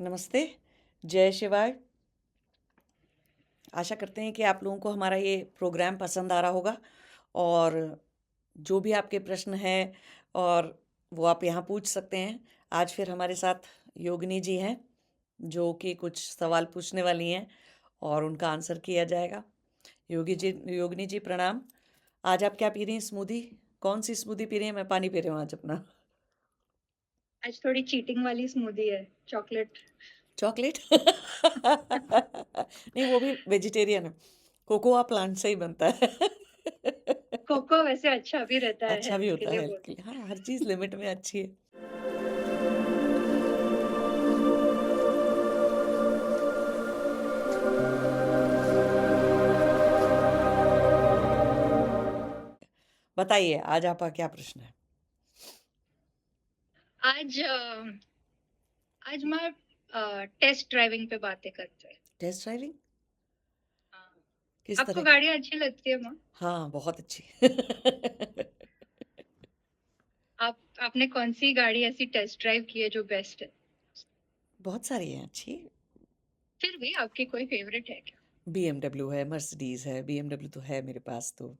नमस्ते, जय शिवाय। आशा करते हैं कि आप लोगों को हमारा ये प्रोग्राम पसंद आ रहा होगा और जो भी आपके प्रश्न हैं और वो आप यहाँ पूछ सकते हैं। आज फिर हमारे साथ योगिनी जी हैं, जो कि कुछ सवाल पूछने वाली हैं और उनका आंसर किया जाएगा। योगिनी जी प्रणाम। आज आप क्या पी रही हैं स्मूदी? कौन सी स्मूदी पी रही हैं? मैं पानी पी रही हूँ आज अपना। आज थोड़ी चीटिंग वाली स्मूदी है, चॉकलेट। चॉकलेट? नहीं, वो भी वेजिटेरियन है। कोकोआ प्लांट से ही बनता है। कोको वैसे अच्छा भी रहता है अच्छा भी हेल्थ के होता है लिए हेल्थ के बोलते लिए। हाँ, हर चीज़ लिमिट में अच्छी है। बताइए, आज आपका क्या प्रश्न है? हैं। आज मैं टेस्ट ड्राइविंग पे बातें करते हैं। Test driving? हाँ। किस आपको तरह की? गाड़ियाँ अच्छी लगती है माँ? हाँ, बहुत अच्छी। आपने कौन सी गाड़ी ऐसी टेस्ट ड्राइव की है जो बेस्ट है? बहुत सारी हैं अच्छी। फिर भी आपकी कोई फेवरेट है क्या? बीएमडब्ल्यू है, मर्सिडीज़ है। बीएमडब्ल्यू तो है मेरे पास तो।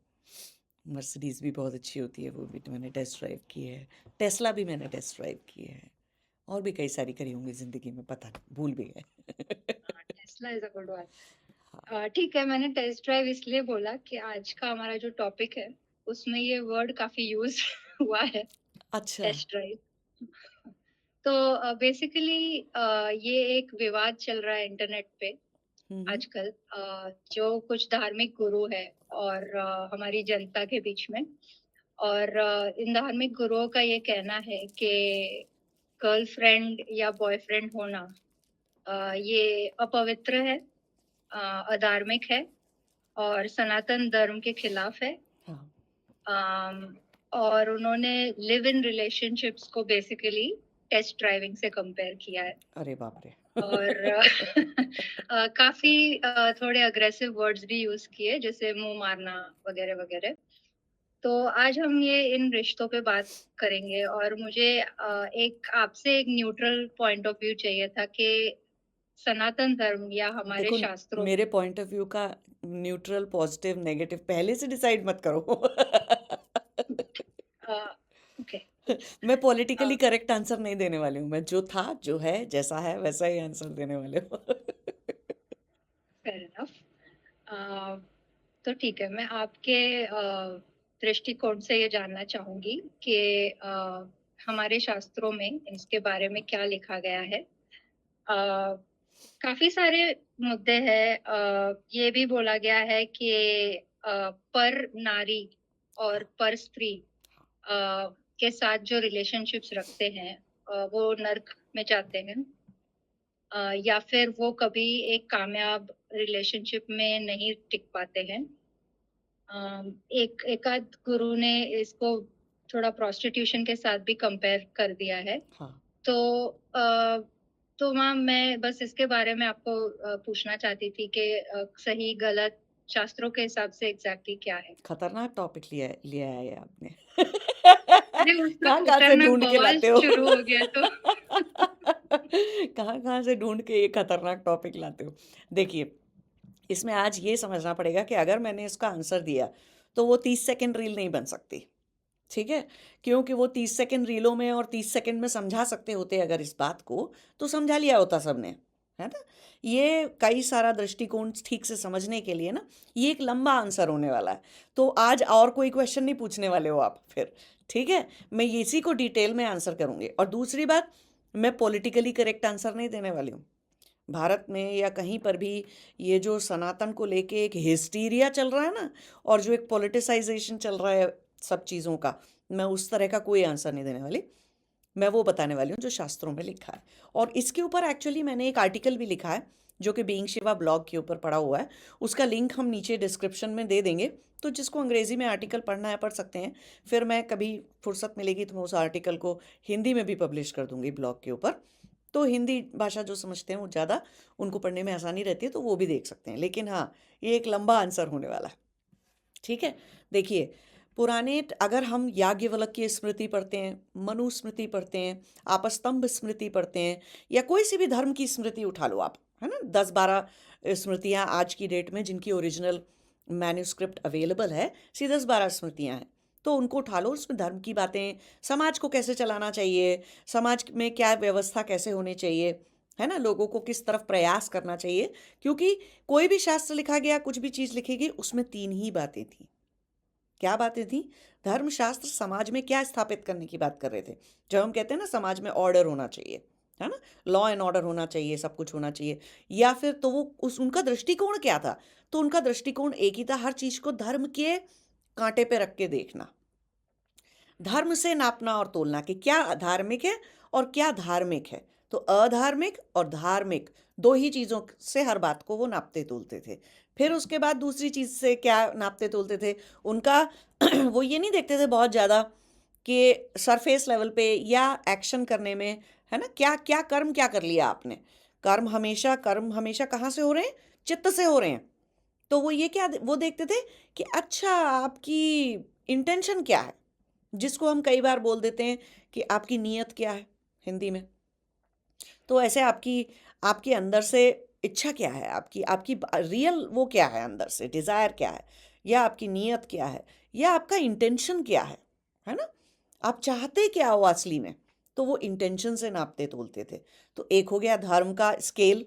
मर्सिडीज़ भी बहुत अच्छी होती है, वो भी तो मैंने टेस्ट ड्राइव की है। टेस्ला भी मैंने टेस्ट ड्राइव की है। और भी कई सारी करी होंगी ज़िंदगी में, पता नहीं, भूल भी गए। हाँ, Tesla is a good one. ठीक है, मैंने टेस्ट ड्राइव इसलिए बोला कि आज का हमारा जो टॉपिक है उसमें ये वर्ड काफी यूज हुआ है, अच्छा। Test drive. तो बेसिकली ये एक विवाद चल रहा है इंटरनेट पे हुँ, हुँ। आजकल, जो कुछ धार्मिक गुरु है और हमारी जनता के बीच में। और इन धार्मिक गुरुओं का ये कहना है कि गर्लफ्रेंड या बॉयफ्रेंड होना ये अपवित्र है, अधार्मिक है और सनातन धर्म के खिलाफ है। हाँ। अम, और उन्होंने लिव इन रिलेशनशिप्स को बेसिकली टेस्ट ड्राइविंग से कंपेयर किया है। अरे बाप रे! और काफी थोड़े अग्रेसिव वर्ड्स भी यूज किए, जैसे मुंह मारना वगैरह वगैरह। तो आज हम ये इन रिश्तों पे बात करेंगे और मुझे एक आपसे एक न्यूट्रल पॉइंट ऑफ व्यू चाहिए था कि सनातन धर्म या हमारे देखो, शास्त्रों मेरे पॉइंट ऑफ व्यू का न्यूट्रल, पॉजिटिव, नेगेटिव पहले से डिसाइड मत करो। ओके। मैं पॉलिटिकली करेक्ट आंसर नहीं देने वाली हूँ। मैं जो था, जो है, जैसा है वैसा ही आंसर देने वाले हूँ। Fair enough. तो ठीक है, मैं आपके दृष्टिकोण से ये जानना चाहूंगी कि हमारे शास्त्रों में इसके बारे में क्या लिखा गया है। काफी सारे मुद्दे हैं। ये भी बोला गया है कि पर नारी और पर स्त्री अ, के साथ जो रिलेशनशिप्स रखते हैं वो नर्क में जाते हैं, या फिर वो कभी एक कामयाब रिलेशनशिप में नहीं टिक पाते हैं। एक एकाध गुरु ने इसको थोड़ा प्रोस्टिट्यूशन के साथ भी कंपेयर कर दिया है। हाँ। तो अ, तो मैम, मैं बस इसके बारे में आपको पूछना चाहती थी कि सही गलत शास्त्रों के हिसाब से एग्जैक्टली क्या है? खतरनाक टॉपिक लिया लिया है ये आपने। अरे उसमें कहाँ कहाँ से खतरनाक ढूंढ के बवाल लाते हो? शुरू हो गया तो। कहाँ कहाँ से ढूंढ के ये खतरनाक टॉपिक लाते हो? देखिए, इसमें आज ये समझना पड़ेगा कि अगर मैंने इसका आंसर दिया तो वो 30 सेकंड रील नहीं बन सकती। ठीक है? क्योंकि वो 30 सेकंड रीलों में और 30 सेकंड में समझा सकते होते अगर इस बात को, तो समझा लिया होता सबने, है ना? ये कई सारा दृष्टिकोण ठीक से समझने के लिए ना, ये एक लंबा आंसर होने वाला है। तो आज और कोई क्वेश्चन नहीं पूछने वाले हो आप फिर। ठीक है? मैं इसी को डिटेल में आंसर करूंगी। और दूसरी बात, मैं पॉलिटिकली करेक्ट आंसर नहीं देने वाली हूँ। भारत में या कहीं पर भी ये जो सनातन को लेके एक हिस्टीरिया चल रहा है ना, और जो एक पॉलिटिसाइजेशन चल रहा है सब चीज़ों का, मैं उस तरह का कोई आंसर नहीं देने वाली। मैं वो बताने वाली हूँ जो शास्त्रों में लिखा है। और इसके ऊपर एक्चुअली मैंने एक आर्टिकल भी लिखा है, जो कि बीइंग शिवा ब्लॉग के ऊपर पड़ा हुआ है। उसका लिंक हम नीचे डिस्क्रिप्शन में दे देंगे, तो जिसको अंग्रेज़ी में आर्टिकल पढ़ना है पढ़ सकते हैं। फिर मैं कभी फुर्सत मिलेगी तो मैं उस आर्टिकल को हिंदी में भी पब्लिश कर दूंगी ब्लॉग के ऊपर। तो हिंदी भाषा जो समझते हैं वो ज़्यादा, उनको पढ़ने में आसानी रहती है, तो वो भी देख सकते हैं। लेकिन हाँ, ये एक लंबा आंसर होने वाला है। ठीक है? देखिए, पुराने अगर हम याज्ञवल्क्य की स्मृति पढ़ते हैं, मनु स्मृति पढ़ते हैं, आपस्तंभ स्मृति पढ़ते हैं, या कोई सी भी धर्म की स्मृति उठा लो आप, है ना, 10-12 स्मृतियाँ आज की डेट में जिनकी ओरिजिनल मैन्यूस्क्रिप्ट अवेलेबल है, सी 10-12 स्मृतियाँ हैं। तो उनको उठा लो, उसमें धर्म की बातें, समाज को कैसे चलाना चाहिए, समाज में क्या व्यवस्था कैसे होनी चाहिए, है ना, लोगों को किस तरफ प्रयास करना चाहिए, क्योंकि कोई भी शास्त्र लिखा गया, कुछ भी चीज़ लिखी गई, उसमें 3 ही बातें थी। क्या बातें थी? धर्मशास्त्र समाज में क्या स्थापित करने की बात कर रहे थे। जब हम कहते हैं ना समाज में ऑर्डर होना चाहिए, है ना, लॉ एंड ऑर्डर होना चाहिए, सब कुछ होना चाहिए, या फिर तो वो उनका दृष्टिकोण क्या था? तो उनका दृष्टिकोण एक ही था, हर चीज़ को धर्म के कांटे पे रख के देखना, धर्म से नापना और तोलना कि क्या अधार्मिक है और क्या धार्मिक है। तो अधार्मिक और धार्मिक 2 ही चीज़ों से हर बात को वो नापते तोलते थे। फिर उसके बाद दूसरी चीज़ से क्या नापते तोलते थे, उनका वो ये नहीं देखते थे बहुत ज़्यादा कि सरफेस लेवल पे या एक्शन करने में, है ना, क्या क्या कर्म क्या कर लिया आपने। कर्म हमेशा कहाँ से हो रहे हैं? चित्त से हो रहे हैं। तो वो ये क्या वो देखते थे कि अच्छा आपकी इंटेंशन क्या है, जिसको हम कई बार बोल देते हैं कि आपकी नीयत क्या है हिंदी में। तो ऐसे आपकी आपके अंदर से इच्छा क्या है, आपकी आपकी रियल वो क्या है, अंदर से डिज़ायर क्या है, या आपकी नीयत क्या है, या आपका इंटेंशन क्या है ना, आप चाहते क्या हो असली में। तो वो इंटेंशन से नापते तोलते थे। तो एक हो गया धर्म का स्केल,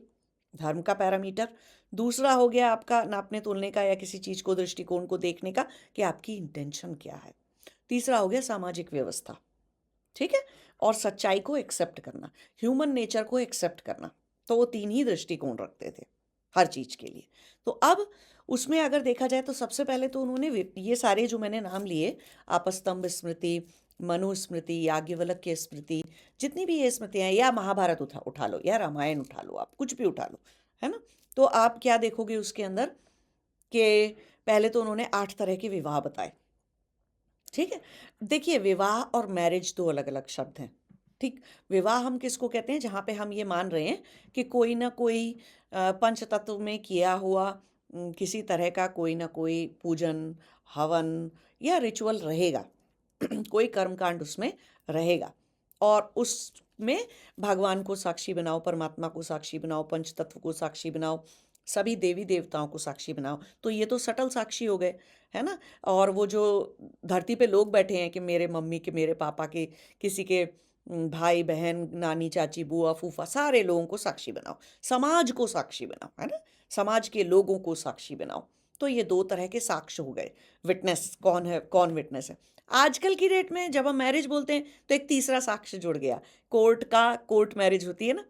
धर्म का पैरामीटर। दूसरा हो गया आपका नापने तोलने का या किसी चीज़ को दृष्टिकोण को देखने का कि आपकी इंटेंशन क्या है। तीसरा हो गया सामाजिक व्यवस्था, ठीक है, और सच्चाई को एक्सेप्ट करना, ह्यूमन नेचर को एक्सेप्ट करना। तो वो 3 ही दृष्टिकोण रखते थे हर चीज़ के लिए। तो अब उसमें अगर देखा जाए तो सबसे पहले तो उन्होंने ये सारे जो मैंने नाम लिए, आपस्तंभ स्मृति, मनु स्मृति, याज्ञवल्क्य स्मृति, जितनी भी ये स्मृतियाँ हैं, या महाभारत उठा उठा लो, या रामायण उठा लो, आप कुछ भी उठा लो, है ना। तो आप क्या देखोगे उसके अंदर कि पहले तो उन्होंने 8 तरह के विवाह बताए, ठीक है। देखिए, विवाह और मैरिज 2 अलग-अलग शब्द हैं, ठीक। विवाह हम किसको कहते हैं? जहाँ पे हम ये मान रहे हैं कि कोई ना कोई पंचतत्व में किया हुआ किसी तरह का कोई ना कोई पूजन, हवन या रिचुअल रहेगा। कोई कर्मकांड उसमें रहेगा, और उसमें भगवान को साक्षी बनाओ, परमात्मा को साक्षी बनाओ, पंचतत्व को साक्षी बनाओ, सभी देवी देवताओं को साक्षी बनाओ। तो ये तो सटल साक्षी हो गए, है ना। और वो जो धरती पे लोग बैठे हैं कि मेरे मम्मी के, मेरे पापा के, किसी के भाई बहन, नानी चाची बुआ फूफा, सारे लोगों को साक्षी बनाओ, समाज को साक्षी बनाओ, है ना, समाज के लोगों को साक्षी बनाओ। तो ये 2 तरह के साक्ष्य हो गए। विटनेस कौन है, कौन विटनेस है। आजकल की डेट में जब हम मैरिज बोलते हैं तो एक तीसरा साक्ष्य जुड़ गया, कोर्ट मैरिज होती है ना,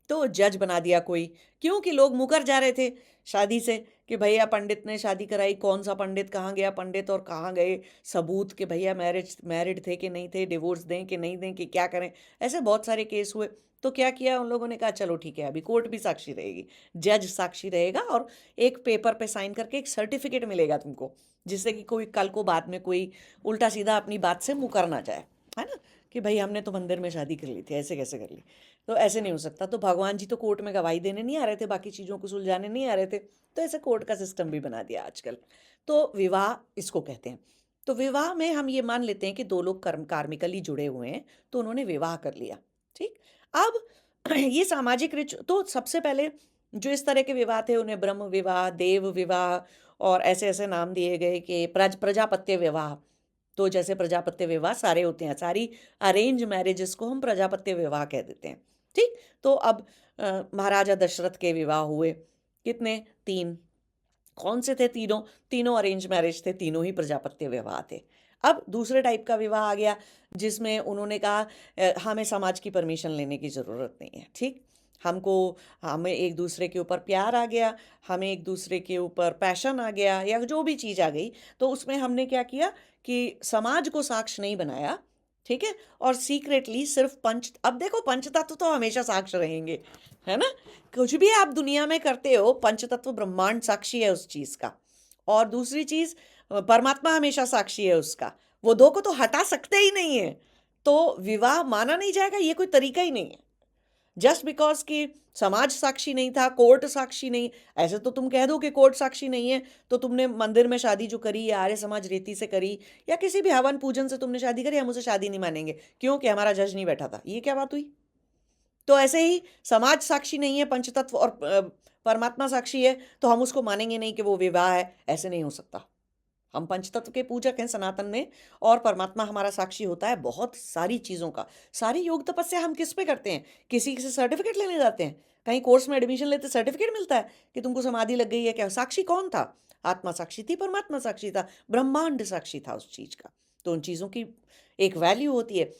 तो जज बना दिया कोई। क्यों कि लोग मुकर जा रहे थे शादी से कि भैया पंडित ने शादी कराई, कौन सा पंडित, कहाँ गया पंडित, और कहाँ गए सबूत कि भैया मैरिड थे कि नहीं थे, डिवोर्स दें कि नहीं दें, कि क्या करें। ऐसे बहुत सारे केस हुए। तो क्या किया उन लोगों ने, कहा चलो ठीक है, अभी कोर्ट भी साक्षी रहेगी, जज साक्षी रहेगा, और एक पेपर पे साइन करके एक सर्टिफिकेट मिलेगा तुमको, जिससे कि कोई कल को बाद में कोई उल्टा सीधा अपनी बात से मुकर ना जाए, है ना, कि भाई हमने तो मंदिर में शादी कर ली थी, ऐसे कैसे कर ली। तो ऐसे नहीं हो सकता। तो भगवान जी तो कोर्ट में गवाही देने नहीं आ रहे थे, बाकी चीज़ों को सुलझाने नहीं आ रहे थे, तो ऐसे कोर्ट का सिस्टम भी बना दिया आजकल। तो विवाह इसको कहते हैं। तो विवाह में हम ये मान लेते हैं कि 2 लोग कार्मिकली जुड़े हुए हैं, तो उन्होंने विवाह कर लिया, ठीक। अब ये सामाजिक तो सबसे पहले जो इस तरह के विवाह थे उन्हें ब्रह्म विवाह, देव विवाह, और ऐसे ऐसे नाम दिए गए कि प्रजापत्य विवाह। तो जैसे प्रजापत्य विवाह सारे होते हैं, सारी अरेंज मैरिजेस को हम प्रजापत्य विवाह कह देते हैं, ठीक। तो अब महाराजा दशरथ के विवाह हुए, कितने? 3। कौन से थे तीनों? तीनों अरेंज मैरिज थे, तीनों ही प्रजापत्य विवाह थे। अब दूसरे टाइप का विवाह आ गया, जिसमें उन्होंने कहा हमें समाज की परमिशन लेने की ज़रूरत नहीं है, ठीक। हमें एक दूसरे के ऊपर प्यार आ गया, हमें एक दूसरे के ऊपर पैशन आ गया, या जो भी चीज़ आ गई, तो उसमें हमने क्या किया कि समाज को साक्ष्य नहीं बनाया, ठीक है, और सीक्रेटली सिर्फ अब देखो पंचतत्व तो हमेशा साक्ष्य रहेंगे, है ना। कुछ भी आप दुनिया में करते हो, पंचतत्व ब्रह्मांड साक्षी है उस चीज़ का, और दूसरी चीज़ परमात्मा हमेशा साक्षी है उसका। वो 2 को तो हटा सकते ही नहीं है। तो विवाह माना नहीं जाएगा, ये कोई तरीका ही नहीं है। जस्ट बिकॉज कि समाज साक्षी नहीं था, कोर्ट साक्षी नहीं। ऐसे तो तुम कह दो कि कोर्ट साक्षी नहीं है तो तुमने मंदिर में शादी जो करी या आर्य समाज रीति से करी या किसी भी हवन पूजन से तुमने शादी करी, हम उसे शादी नहीं मानेंगे क्योंकि हमारा जज नहीं बैठा था। ये क्या बात हुई? तो ऐसे ही समाज साक्षी नहीं है, पंचतत्व और परमात्मा साक्षी है तो हम उसको मानेंगे नहीं कि वो विवाह है। ऐसे नहीं हो सकता। हम पंचतत्व के पूजक हैं सनातन में, और परमात्मा हमारा साक्षी होता है बहुत सारी चीज़ों का। सारी योग तपस्या हम किस पे करते हैं? किसी से सर्टिफिकेट लेने जाते हैं? कहीं कोर्स में एडमिशन लेते सर्टिफिकेट मिलता है कि तुमको समाधि लग गई है क्या? साक्षी कौन था? आत्मा साक्षी थी, परमात्मा साक्षी था, ब्रह्मांड साक्षी था उस चीज का। तो उन चीजों की एक वैल्यू होती है।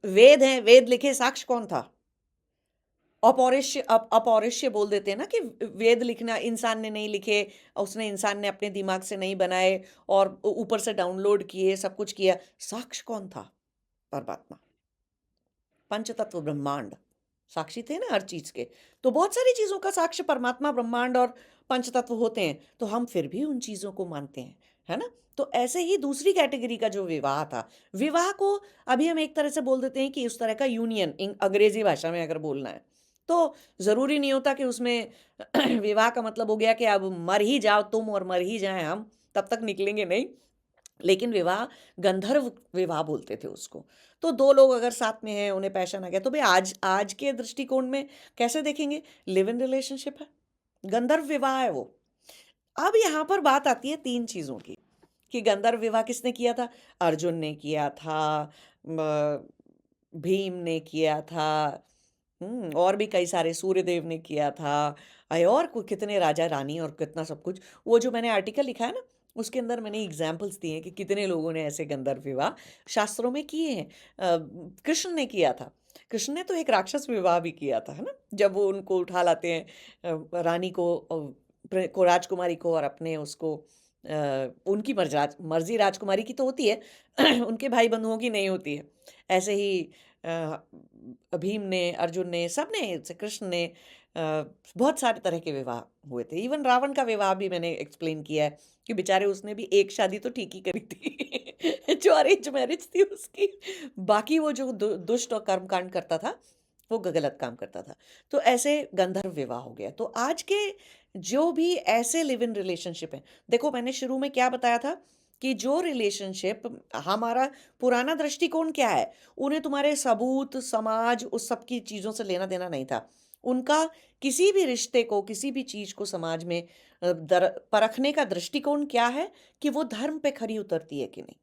वेद है, वेद लिखे, साक्ष्य कौन था? अपौरुष्य अपौरुष्य बोल देते हैं ना कि वेद लिखना इंसान ने नहीं लिखे, इंसान ने अपने दिमाग से नहीं बनाए और ऊपर से डाउनलोड किए, सब कुछ किया। साक्ष्य कौन था? परमात्मा, पंचतत्व ब्रह्मांड साक्षी थे ना हर चीज के। तो बहुत सारी चीजों का साक्ष्य परमात्मा, ब्रह्मांड और पंचतत्व होते हैं, तो हम फिर भी उन चीजों को मानते हैं, है ना। तो ऐसे ही दूसरी कैटेगरी का जो विवाह था, विवाह को अभी हम एक तरह से बोल देते हैं कि उस तरह का यूनियन, अंग्रेजी भाषा में अगर बोलना है तो जरूरी नहीं होता कि उसमें विवाह का मतलब हो गया कि अब मर ही जाओ तुम और मर ही जाए हम, तब तक निकलेंगे नहीं। लेकिन विवाह, गंधर्व विवाह बोलते थे उसको। तो दो लोग अगर साथ में हैं, उन्हें पैशन आ गया, तो भाई आज आज के दृष्टिकोण में कैसे देखेंगे? लिव इन रिलेशनशिप है, गंधर्व विवाह है वो। अब यहाँ पर बात आती है तीन चीजों की कि गंधर्व विवाह किसने किया था? अर्जुन ने किया था, भीम ने किया था, और भी कई सारे, सूर्यदेव ने किया था, और कितने राजा रानी और कितना सब कुछ। वो जो मैंने आर्टिकल लिखा है ना, उसके अंदर मैंने एग्जाम्पल्स दिए हैं कि कितने लोगों ने ऐसे गंधर्व विवाह शास्त्रों में किए हैं। कृष्ण ने किया था। कृष्ण ने तो एक राक्षस विवाह भी किया था, है ना, जब वो उनको उठा लाते हैं, रानी को राजकुमारी को, और अपने उसको उनकी मर्जी राजकुमारी की तो होती है उनके भाई बंधुओं की नहीं होती है। ऐसे ही भीम ने, अर्जुन ने, सब ने, कृष्ण ने, बहुत सारे तरह के विवाह हुए थे। इवन रावण का विवाह भी मैंने एक्सप्लेन किया है कि बेचारे उसने भी एक शादी तो ठीक ही करी थी जो अरेंज मैरिज थी उसकी। बाकी वो जो दुष्ट और कर्मकांड करता था, वो गलत काम करता था। तो ऐसे गंधर्व विवाह हो गया। तो आज के जो भी ऐसे लिव इन रिलेशनशिप है, देखो मैंने शुरू में क्या बताया था कि जो रिलेशनशिप, हमारा पुराना दृष्टिकोण क्या है, उन्हें तुम्हारे सबूत, समाज, उस सब की चीजों से लेना देना नहीं था। उनका किसी भी रिश्ते को, किसी भी चीज को समाज में परखने का दृष्टिकोण क्या है कि वो धर्म पे खरी उतरती है कि नहीं।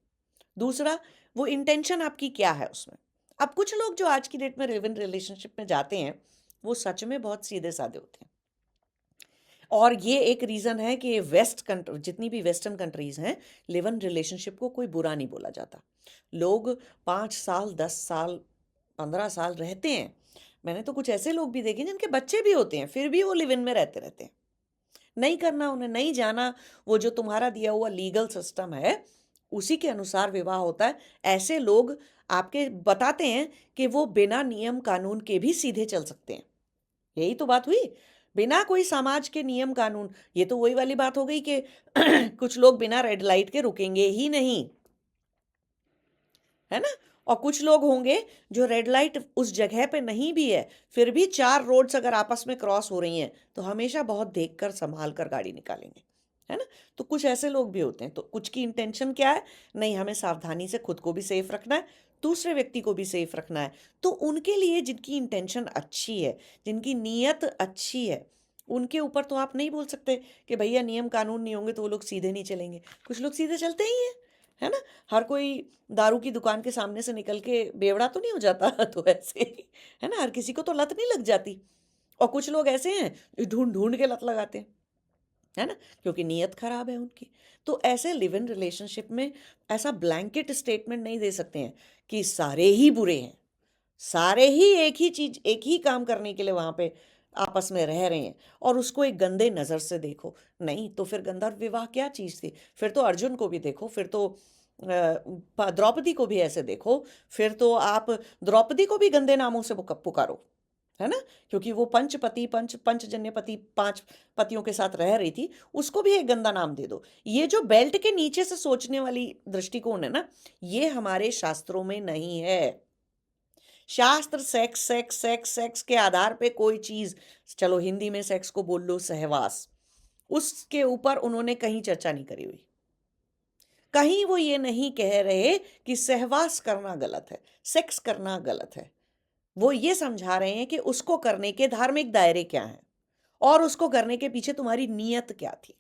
दूसरा, वो इंटेंशन आपकी क्या है उसमें। अब कुछ लोग जो आज की डेट में लिव इन रिलेशनशिप में जाते हैं, वो सच में बहुत सीधे साधे होते हैं। और ये एक रीजन है कि जितनी भी वेस्टर्न कंट्रीज हैं, लिव इन रिलेशनशिप को कोई बुरा नहीं बोला जाता। लोग 5 साल, 10 साल, 15 साल रहते हैं। मैंने तो कुछ ऐसे लोग भी देखे जिनके बच्चे भी होते हैं, फिर भी वो लिव इन में रहते रहते हैं। नहीं करना उन्हें, नहीं जाना, वो जो तुम्हारा दिया हुआ लीगल सिस्टम है उसी के अनुसार विवाह होता है। ऐसे लोग आपके बताते हैं कि वो बिना नियम कानून के भी सीधे चल सकते हैं। यही तो बात हुई, बिना कोई समाज के नियम कानून। ये तो वही वाली बात हो गई कि कुछ लोग बिना रेड लाइट के रुकेंगे ही नहीं, है ना। और कुछ लोग होंगे जो रेड लाइट उस जगह पे नहीं भी है, फिर भी 4 रोड्स अगर आपस में क्रॉस हो रही हैं तो हमेशा बहुत देखकर संभाल कर गाड़ी निकालेंगे, है ना। तो कुछ ऐसे लोग भी होते हैं। तो कुछ की इंटेंशन क्या है? नहीं, हमें सावधानी से खुद को भी सेफ रखना है, दूसरे व्यक्ति को भी सेफ रखना है। तो उनके लिए, जिनकी इंटेंशन अच्छी है, जिनकी नीयत अच्छी है, उनके ऊपर तो आप नहीं बोल सकते कि भैया नियम कानून नहीं होंगे तो वो लोग सीधे नहीं चलेंगे। कुछ लोग सीधे चलते ही हैं, है ना। हर कोई दारू की दुकान के सामने से निकल के बेवड़ा तो नहीं हो जाता तो ऐसे ही, है ना, हर किसी को तो लत नहीं लग जाती। और कुछ लोग ऐसे हैं जो ढूंढ ढूंढ के लत लगाते हैं, है ना, क्योंकि नीयत खराब है उनकी। तो ऐसे लिव इन रिलेशनशिप में ऐसा ब्लैंकेट स्टेटमेंट नहीं दे सकते हैं कि सारे ही बुरे हैं, सारे ही एक ही चीज, एक ही काम करने के लिए वहां पे आपस में रह रहे हैं और उसको एक गंदे नजर से देखो। नहीं तो फिर गंधर्व विवाह क्या चीज थी? फिर तो अर्जुन को भी देखो, फिर तो द्रौपदी को भी ऐसे देखो, फिर तो आप द्रौपदी को भी गंदे नामों से पुकारो, है ना। क्योंकि वो पंचपति, पंचजन्य पति, 5 पतियों के साथ रह रही थी, उसको भी एक गंदा नाम दे दो। ये जो बेल्ट के नीचे से सोचने वाली दृष्टिकोण है ना, ये हमारे शास्त्रों में नहीं है। शास्त्र सेक्स सेक्स सेक्स सेक्स के आधार पे कोई चीज, चलो हिंदी में सेक्स को बोल लो सहवास, उसके ऊपर उन्होंने कहीं चर्चा नहीं करी हुई। कहीं वो ये नहीं कह रहे कि सहवास करना गलत है, सेक्स करना गलत है। वो ये समझा रहे हैं कि उसको करने के धार्मिक दायरे क्या हैं और उसको करने के पीछे तुम्हारी नीयत क्या थी,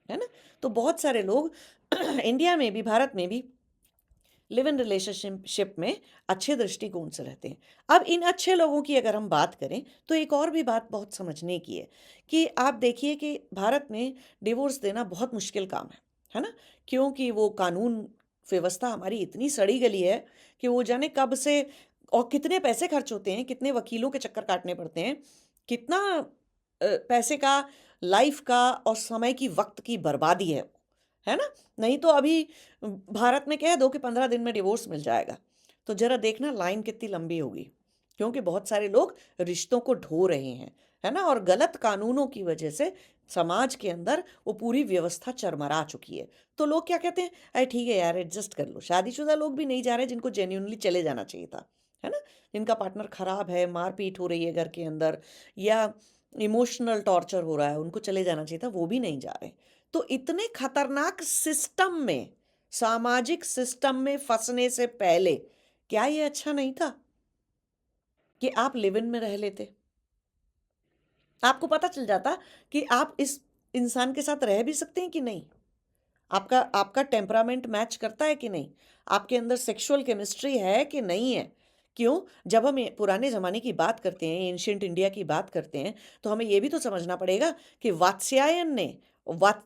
है ना? तो बहुत सारे लोग इंडिया में भी, भारत में भी लिव इन रिलेशनशिप में अच्छे दृष्टिकोण से रहते हैं। अब इन अच्छे लोगों की अगर हम बात करें तो एक और भी बात बहुत समझने की है कि आप देखिए कि भारत में डिवोर्स देना बहुत मुश्किल काम है ना? क्योंकि वो कानून व्यवस्था हमारी इतनी सड़ी गली है कि वो जाने कब से, और कितने पैसे खर्च होते हैं, कितने वकीलों के चक्कर काटने पड़ते हैं, कितना पैसे का, लाइफ का और समय की, वक्त की बर्बादी है ना? नहीं तो अभी भारत में कह दो कि 15 दिन में डिवोर्स मिल जाएगा, तो जरा देखना लाइन कितनी लंबी होगी, क्योंकि बहुत सारे लोग रिश्तों को ढो रहे हैं, है ना? और गलत कानूनों की वजह से समाज के अंदर वो पूरी व्यवस्था चरमरा चुकी है। तो लोग क्या कहते हैं, अरे ठीक है यार, एडजस्ट कर लो। शादीशुदा लोग भी नहीं जा रहे जिनको जेन्युइनली चले जाना चाहिए था, है ना? जिनका पार्टनर खराब है, मारपीट हो रही है घर के अंदर, या इमोशनल टॉर्चर हो रहा है, उनको चले जाना चाहिए था, वो भी नहीं जा रहे। तो इतने खतरनाक सिस्टम में, सामाजिक सिस्टम में फंसने से पहले क्या ये अच्छा नहीं था कि आप लिव इन में रह लेते? आपको पता चल जाता कि आप इस इंसान के साथ रह भी सकते हैं कि नहीं, आपका आपका टेम्परामेंट मैच करता है कि नहीं, आपके अंदर सेक्सुअल केमिस्ट्री है कि नहीं है। क्यों? जब हम पुराने ज़माने की बात करते हैं, एंशिएंट इंडिया की बात करते हैं, तो हमें ये भी तो समझना पड़ेगा कि वात्स्यायन ने,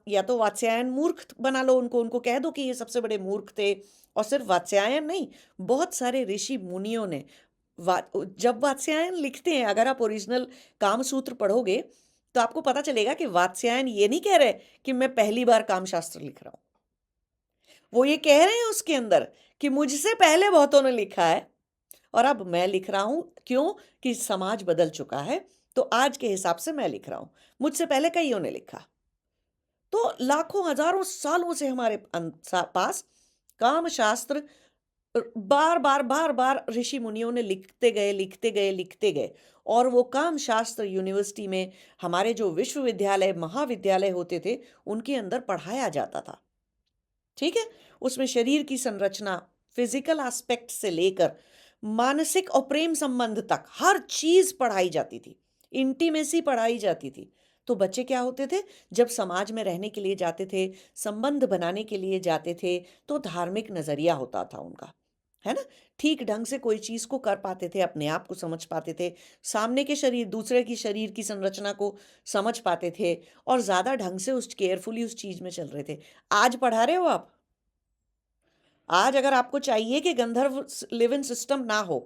या तो वात्स्यायन मूर्ख बना लो उनको, उनको कह दो कि ये सबसे बड़े मूर्ख थे। और सिर्फ वात्स्यायन नहीं, बहुत सारे ऋषि मुनियों ने, जब वात्स्यायन लिखते हैं, अगर आप ओरिजिनल कामसूत्र पढ़ोगे तो आपको पता चलेगा कि वात्स्यायन ये नहीं कह रहे कि मैं पहली बार कामशास्त्र लिख रहा हूं। वो ये कह रहे हैं उसके अंदर कि मुझसे पहले बहुतों ने लिखा है और अब मैं लिख रहा हूं। क्यों? कि समाज बदल चुका है, तो आज के हिसाब से मैं लिख रहा हूं, मुझसे पहले कईयों ने लिखा। तो लाखों हजारों सालों से हमारे पास कामशास्त्र बार बार बार बार ऋषि मुनियों ने लिखते गए, लिखते गए, लिखते गए। और वो काम शास्त्र यूनिवर्सिटी में, हमारे जो विश्वविद्यालय, महाविद्यालय होते थे, उनके अंदर पढ़ाया जाता था। ठीक है? उसमें शरीर की संरचना, फिजिकल एस्पेक्ट से लेकर मानसिक और प्रेम संबंध तक हर चीज पढ़ाई जाती थी, इंटीमेसी पढ़ाई जाती थी। तो बच्चे क्या होते थे, जब समाज में रहने के लिए जाते थे, संबंध बनाने के लिए जाते थे, तो धार्मिक नजरिया होता था उनका, है ना? ठीक ढंग से कोई चीज को कर पाते थे, अपने आप को समझ पाते थे, सामने के शरीर, दूसरे की शरीर की संरचना को समझ पाते थे, और ज्यादा ढंग से उस केयरफुली उस चीज में चल रहे थे। आज पढ़ा रहे हो आप? आज अगर आपको चाहिए कि गंधर्व लिव इन सिस्टम ना हो,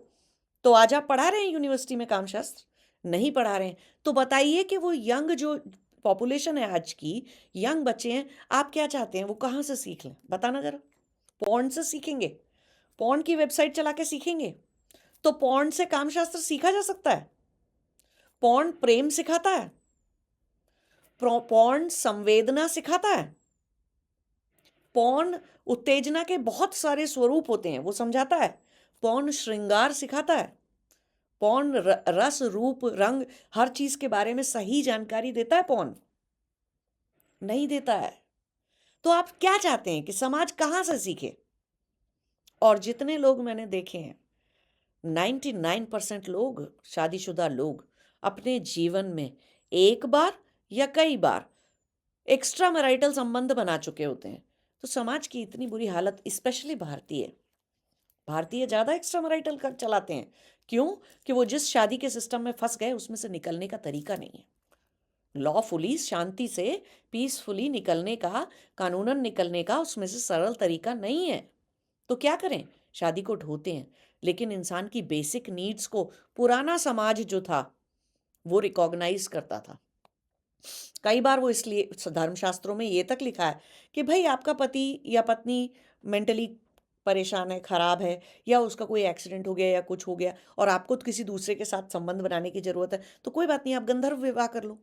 तो आज आप पढ़ा रहे हैं यूनिवर्सिटी में कामशास्त्र? नहीं पढ़ा रहे हैं। तो बताइए कि वो यंग जो पॉपुलेशन है आज की, यंग बच्चे हैं, आप क्या चाहते हैं वो कहाँ से सीख लें? बताना जरा। पॉर्न से सीखेंगे? पॉर्न की वेबसाइट चला के सीखेंगे? तो पॉर्न से कामशास्त्र सीखा जा सकता है? पॉर्न प्रेम सिखाता है, पॉर्न संवेदना सिखाता है, पौन उत्तेजना के बहुत सारे स्वरूप होते हैं वो समझाता है, पौन श्रृंगार सिखाता है, पौन रस रूप रंग हर चीज के बारे में सही जानकारी देता है, पौन नहीं देता है। तो आप क्या चाहते हैं कि समाज कहां से सीखे? और जितने लोग मैंने देखे हैं, 99% लोग, शादीशुदा लोग, अपने जीवन में एक बार या कई बार एक्स्ट्रा मैरिटल संबंध बना चुके होते हैं। तो समाज की इतनी बुरी हालत, स्पेशली भारतीय भारतीय ज्यादा एक्स्ट्रा मैरिटल कर चलाते हैं। क्यों? कि वो जिस शादी के सिस्टम में फंस गए उसमें से निकलने का तरीका नहीं है। लॉफुली, शांति से, पीसफुली निकलने का, कानूनन निकलने का उसमें से सरल तरीका नहीं है। तो क्या करें? शादी को ढोते हैं, लेकिन इंसान की बेसिक नीड्स को पुराना समाज जो था वो रिकॉग्नाइज करता था। कई बार वो इसलिए धर्मशास्त्रों में ये तक लिखा है कि भाई आपका पति या पत्नी मेंटली परेशान है, खराब है, या उसका कोई एक्सीडेंट हो गया या कुछ हो गया और आपको तो किसी दूसरे के साथ संबंध बनाने की जरूरत है, तो कोई बात नहीं, आप गंधर्व विवाह कर लो।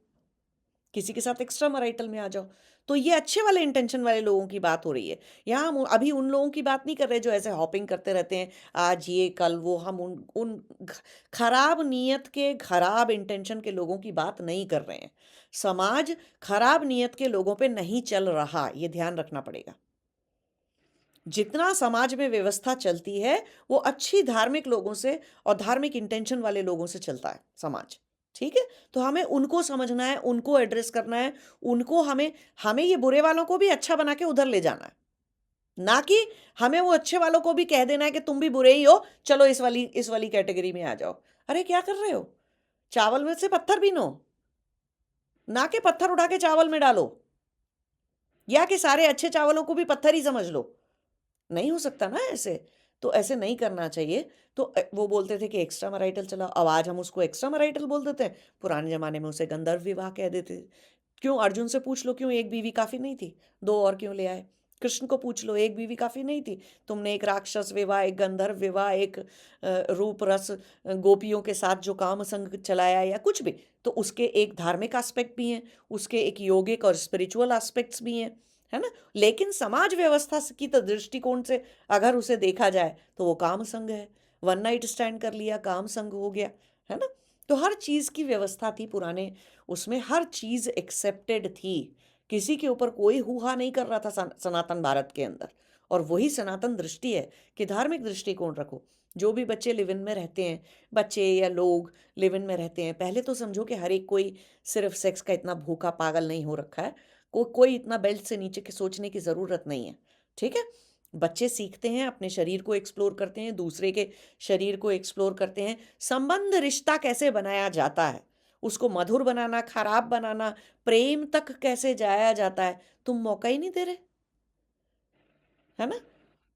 किसी के साथ एक्स्ट्रा मैरिटल में आ जाओ। तो ये अच्छे वाले इंटेंशन वाले लोगों की बात हो रही है। यहाँ हम अभी उन लोगों की बात नहीं कर रहे जो ऐसे हॉपिंग करते रहते हैं, आज ये कल वो। हम उन उन खराब नीयत के, खराब इंटेंशन के लोगों की बात नहीं कर रहे हैं। समाज खराब नीयत के लोगों पे नहीं चल रहा, ये ध्यान रखना पड़ेगा। जितना समाज में व्यवस्था चलती है वो अच्छी धार्मिक लोगों से और धार्मिक इंटेंशन वाले लोगों से चलता है समाज। ठीक है, तो हमें उनको समझना है, उनको एड्रेस करना है, उनको हमें हमें ये बुरे वालों को भी अच्छा बना के उधर ले जाना है, ना कि हमें वो अच्छे वालों को भी कह देना है कि तुम भी बुरे ही हो, चलो इस वाली कैटेगरी में आ जाओ। अरे क्या कर रहे हो? चावल में से पत्थर बीनो, ना कि पत्थर उठा के चावल में डालो, या कि सारे अच्छे चावलों को भी पत्थर ही समझ लो। नहीं हो सकता ना ऐसे। तो ऐसे नहीं करना चाहिए। तो वो बोलते थे कि एक्स्ट्रा मैरिटल चला, अब आज हम उसको एक्स्ट्रा मैरिटल बोल देते हैं। पुराने ज़माने में उसे गंधर्व विवाह कह देते थे। क्यों? अर्जुन से पूछ लो, क्यों एक बीवी काफ़ी नहीं थी? 2 और क्यों ले आए? कृष्ण को पूछ लो, एक बीवी काफ़ी नहीं थी? तुमने एक राक्षस विवाह, एक गंधर्व विवाह, एक रूप रस गोपियों के साथ जो काम संग चलाया या कुछ भी, तो उसके एक धार्मिक एस्पेक्ट भी हैं, उसके एक योगिक और स्पिरिचुअल एस्पेक्ट्स भी हैं, है ना? लेकिन समाज व्यवस्था की तो दृष्टिकोण से अगर उसे देखा जाए तो वो काम संग है। वन नाइट स्टैंड कर लिया, काम संग हो गया, है ना? तो हर चीज़ की व्यवस्था थी पुराने, उसमें हर चीज़ एक्सेप्टेड थी। किसी के ऊपर कोई हुआ नहीं कर रहा था सनातन भारत के अंदर। और वही सनातन दृष्टि है कि धार्मिक दृष्टिकोण रखो। जो भी बच्चे लिव इन में रहते हैं, बच्चे या लोग लिव इन में रहते हैं, पहले तो समझो कि हर एक कोई सिर्फ सेक्स का इतना भूखा पागल नहीं हो रखा है। कोई इतना बेल्ट से नीचे के सोचने की ज़रूरत नहीं है। ठीक है? बच्चे सीखते हैं, अपने शरीर को एक्सप्लोर करते हैं, दूसरे के शरीर को एक्सप्लोर करते हैं। संबंध रिश्ता कैसे बनाया जाता है, उसको मधुर बनाना, खराब बनाना, प्रेम तक कैसे जाया जाता है, तुम मौका ही नहीं दे रहे, है ना?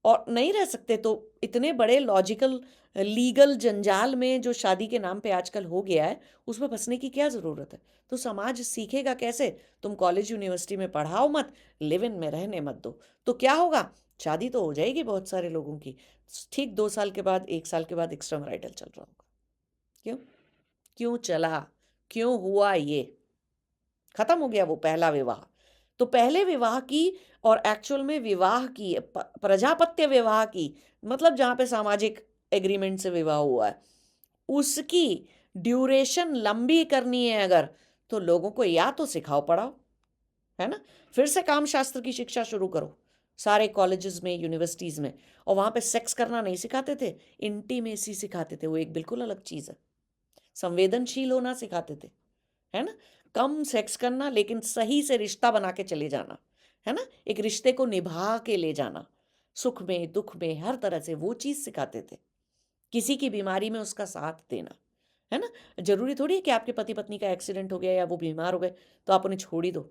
और नहीं रह सकते तो इतने बड़े लॉजिकल लीगल जंजाल में जो शादी के नाम पे आजकल हो गया है, उसमें फंसने की क्या ज़रूरत है? तो समाज सीखेगा कैसे? तुम कॉलेज यूनिवर्सिटी में पढ़ाओ मत, लिव इन में रहने मत दो। तो क्या होगा? शादी तो हो जाएगी बहुत सारे लोगों की, ठीक 2 साल के बाद, 1 साल के बाद एक्स्ट्रा मैरिटल चल रहा होगा। क्यों? क्यों चला? क्यों हुआ ये? खत्म हो गया वो पहला विवाह। तो पहले विवाह की और एक्चुअल में विवाह की, प्रजापत्य विवाह की, मतलब जहाँ पे सामाजिक एग्रीमेंट से विवाह हुआ है, उसकी ड्यूरेशन लंबी करनी है अगर, तो लोगों को या तो सिखाओ पढ़ाओ, है ना? फिर से काम शास्त्र की शिक्षा शुरू करो सारे कॉलेजेस में, यूनिवर्सिटीज़ में। और वहाँ पे सेक्स करना नहीं सिखाते थे, इंटीमेसी सिखाते थे, वो एक बिल्कुल अलग चीज़ है। संवेदनशील होना सिखाते थे, है ना? कम सेक्स करना लेकिन सही से रिश्ता बना के चले जाना, है ना? एक रिश्ते को निभा के ले जाना, सुख में, दुख में, हर तरह से वो चीज़ सिखाते थे। किसी की बीमारी में उसका साथ देना, है ना? ज़रूरी थोड़ी है कि आपके पति-पत्नी का एक्सीडेंट हो गया या वो बीमार हो गए, तो आप उन्हें छोड़ ही दो,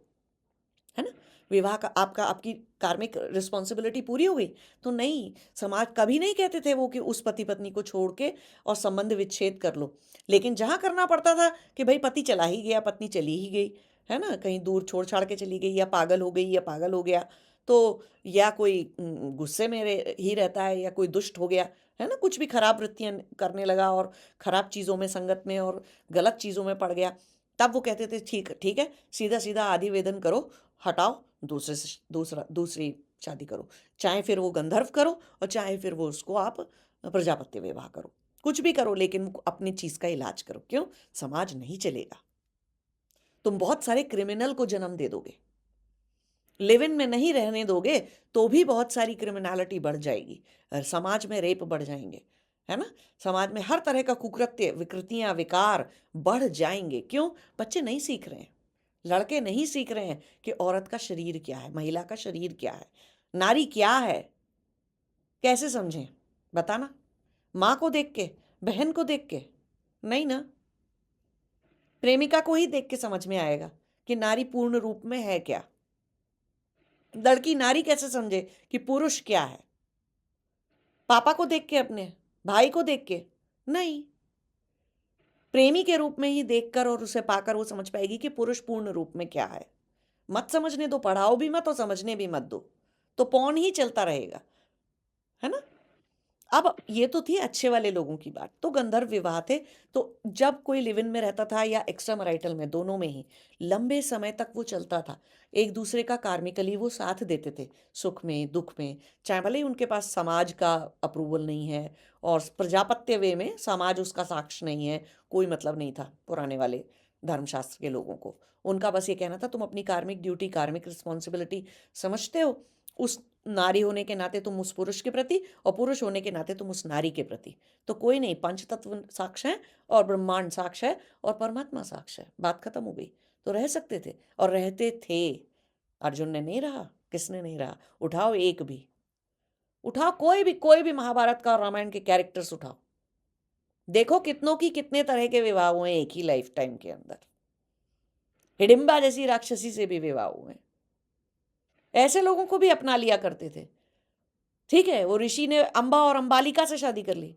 है ना? विवाह का आपकी कार्मिक रिस्पॉन्सिबिलिटी पूरी हो गई, तो नहीं, समाज कभी नहीं कहते थे वो कि उस पति पत्नी को छोड़ के और संबंध विच्छेद कर लो। लेकिन जहाँ करना पड़ता था कि भाई पति चला ही गया, पत्नी चली ही गई, है ना? कहीं दूर छोड़ छाड़ के चली गई, या पागल हो गई, या पागल हो गया, तो या कोई गुस्से में ही रहता है, या कोई दुष्ट हो गया, है ना? कुछ भी खराब वृत्तियाँ करने लगा और खराब चीज़ों में संगत में और गलत चीज़ों में पड़ गया, तब वो कहते थे ठीक ठीक है, सीधा सीधा आदि वेदन करो, हटाओ, दूसरी शादी करो। चाहे फिर वो गंधर्व करो और चाहे फिर वो उसको आप प्रजापत्य विवाह करो। कुछ भी करो लेकिन अपनी चीज़ का इलाज करो। क्यों? समाज नहीं चलेगा। तुम बहुत सारे क्रिमिनल को जन्म दे दोगे। लिव इन में नहीं रहने दोगे तो भी बहुत सारी क्रिमिनैलिटी बढ़ जाएगी। समाज में रेप बढ़ जाएंगे, है ना? समाज में हर तरह का कुकृत्य, विकृतियाँ, विकार बढ़ जाएंगे। क्यों? बच्चे नहीं सीख रहे हैं। लड़के नहीं सीख रहे हैं कि औरत का शरीर क्या है, महिला का शरीर क्या है, नारी क्या है, कैसे समझें? बताना। माँ को देख के, बहन को देख के? नहीं ना। प्रेमिका को ही देख के समझ में आएगा कि नारी पूर्ण रूप में है क्या। लड़की नारी कैसे समझे कि पुरुष क्या है? पापा को देख के, अपने भाई को देख के? नहीं। प्रेमी के रूप में ही देखकर और उसे पाकर वो समझ पाएगी कि पुरुष पूर्ण रूप में क्या है। मत समझने दो, पढ़ाओ भी मत और समझने भी मत दो, तो पौन ही चलता रहेगा, है ना? अब ये तो थी अच्छे वाले लोगों की बात। तो गंधर्व विवाह थे, तो जब कोई लिव इन में रहता था या एक्स्ट्रा मैरिटल में, दोनों में ही लंबे समय तक वो चलता था। एक दूसरे का कार्मिकली वो साथ देते थे, सुख में दुख में। चाहे भले ही उनके पास समाज का अप्रूवल नहीं है और प्रजापत्य वे में समाज उसका साक्ष्य नहीं है, कोई मतलब नहीं था पुराने वाले धर्मशास्त्र के लोगों को। उनका बस ये कहना था, तुम अपनी कार्मिक ड्यूटी, कार्मिक रिस्पॉन्सिबिलिटी समझते हो, उस नारी होने के नाते तुम उस पुरुष के प्रति, और पुरुष होने के नाते तुम उस नारी के प्रति। तो कोई नहीं, पंच तत्व साक्ष्य है और ब्रह्मांड साक्ष्य है और परमात्मा साक्ष्य है, बात खत्म हो गई। तो रह सकते थे और रहते थे। अर्जुन ने नहीं रहा, किसने नहीं रहा? उठाओ एक भी, उठाओ कोई भी महाभारत का और रामायण के कैरेक्टर्स उठाओ, देखो कितनों की कितने तरह के विवाह हुए एक ही लाइफ टाइम के अंदर। हिडिंबा जैसी राक्षसी से भी विवाह हुए, ऐसे लोगों को भी अपना लिया करते थे। ठीक है, वो ऋषि ने अंबा और अंबालिका से शादी कर ली।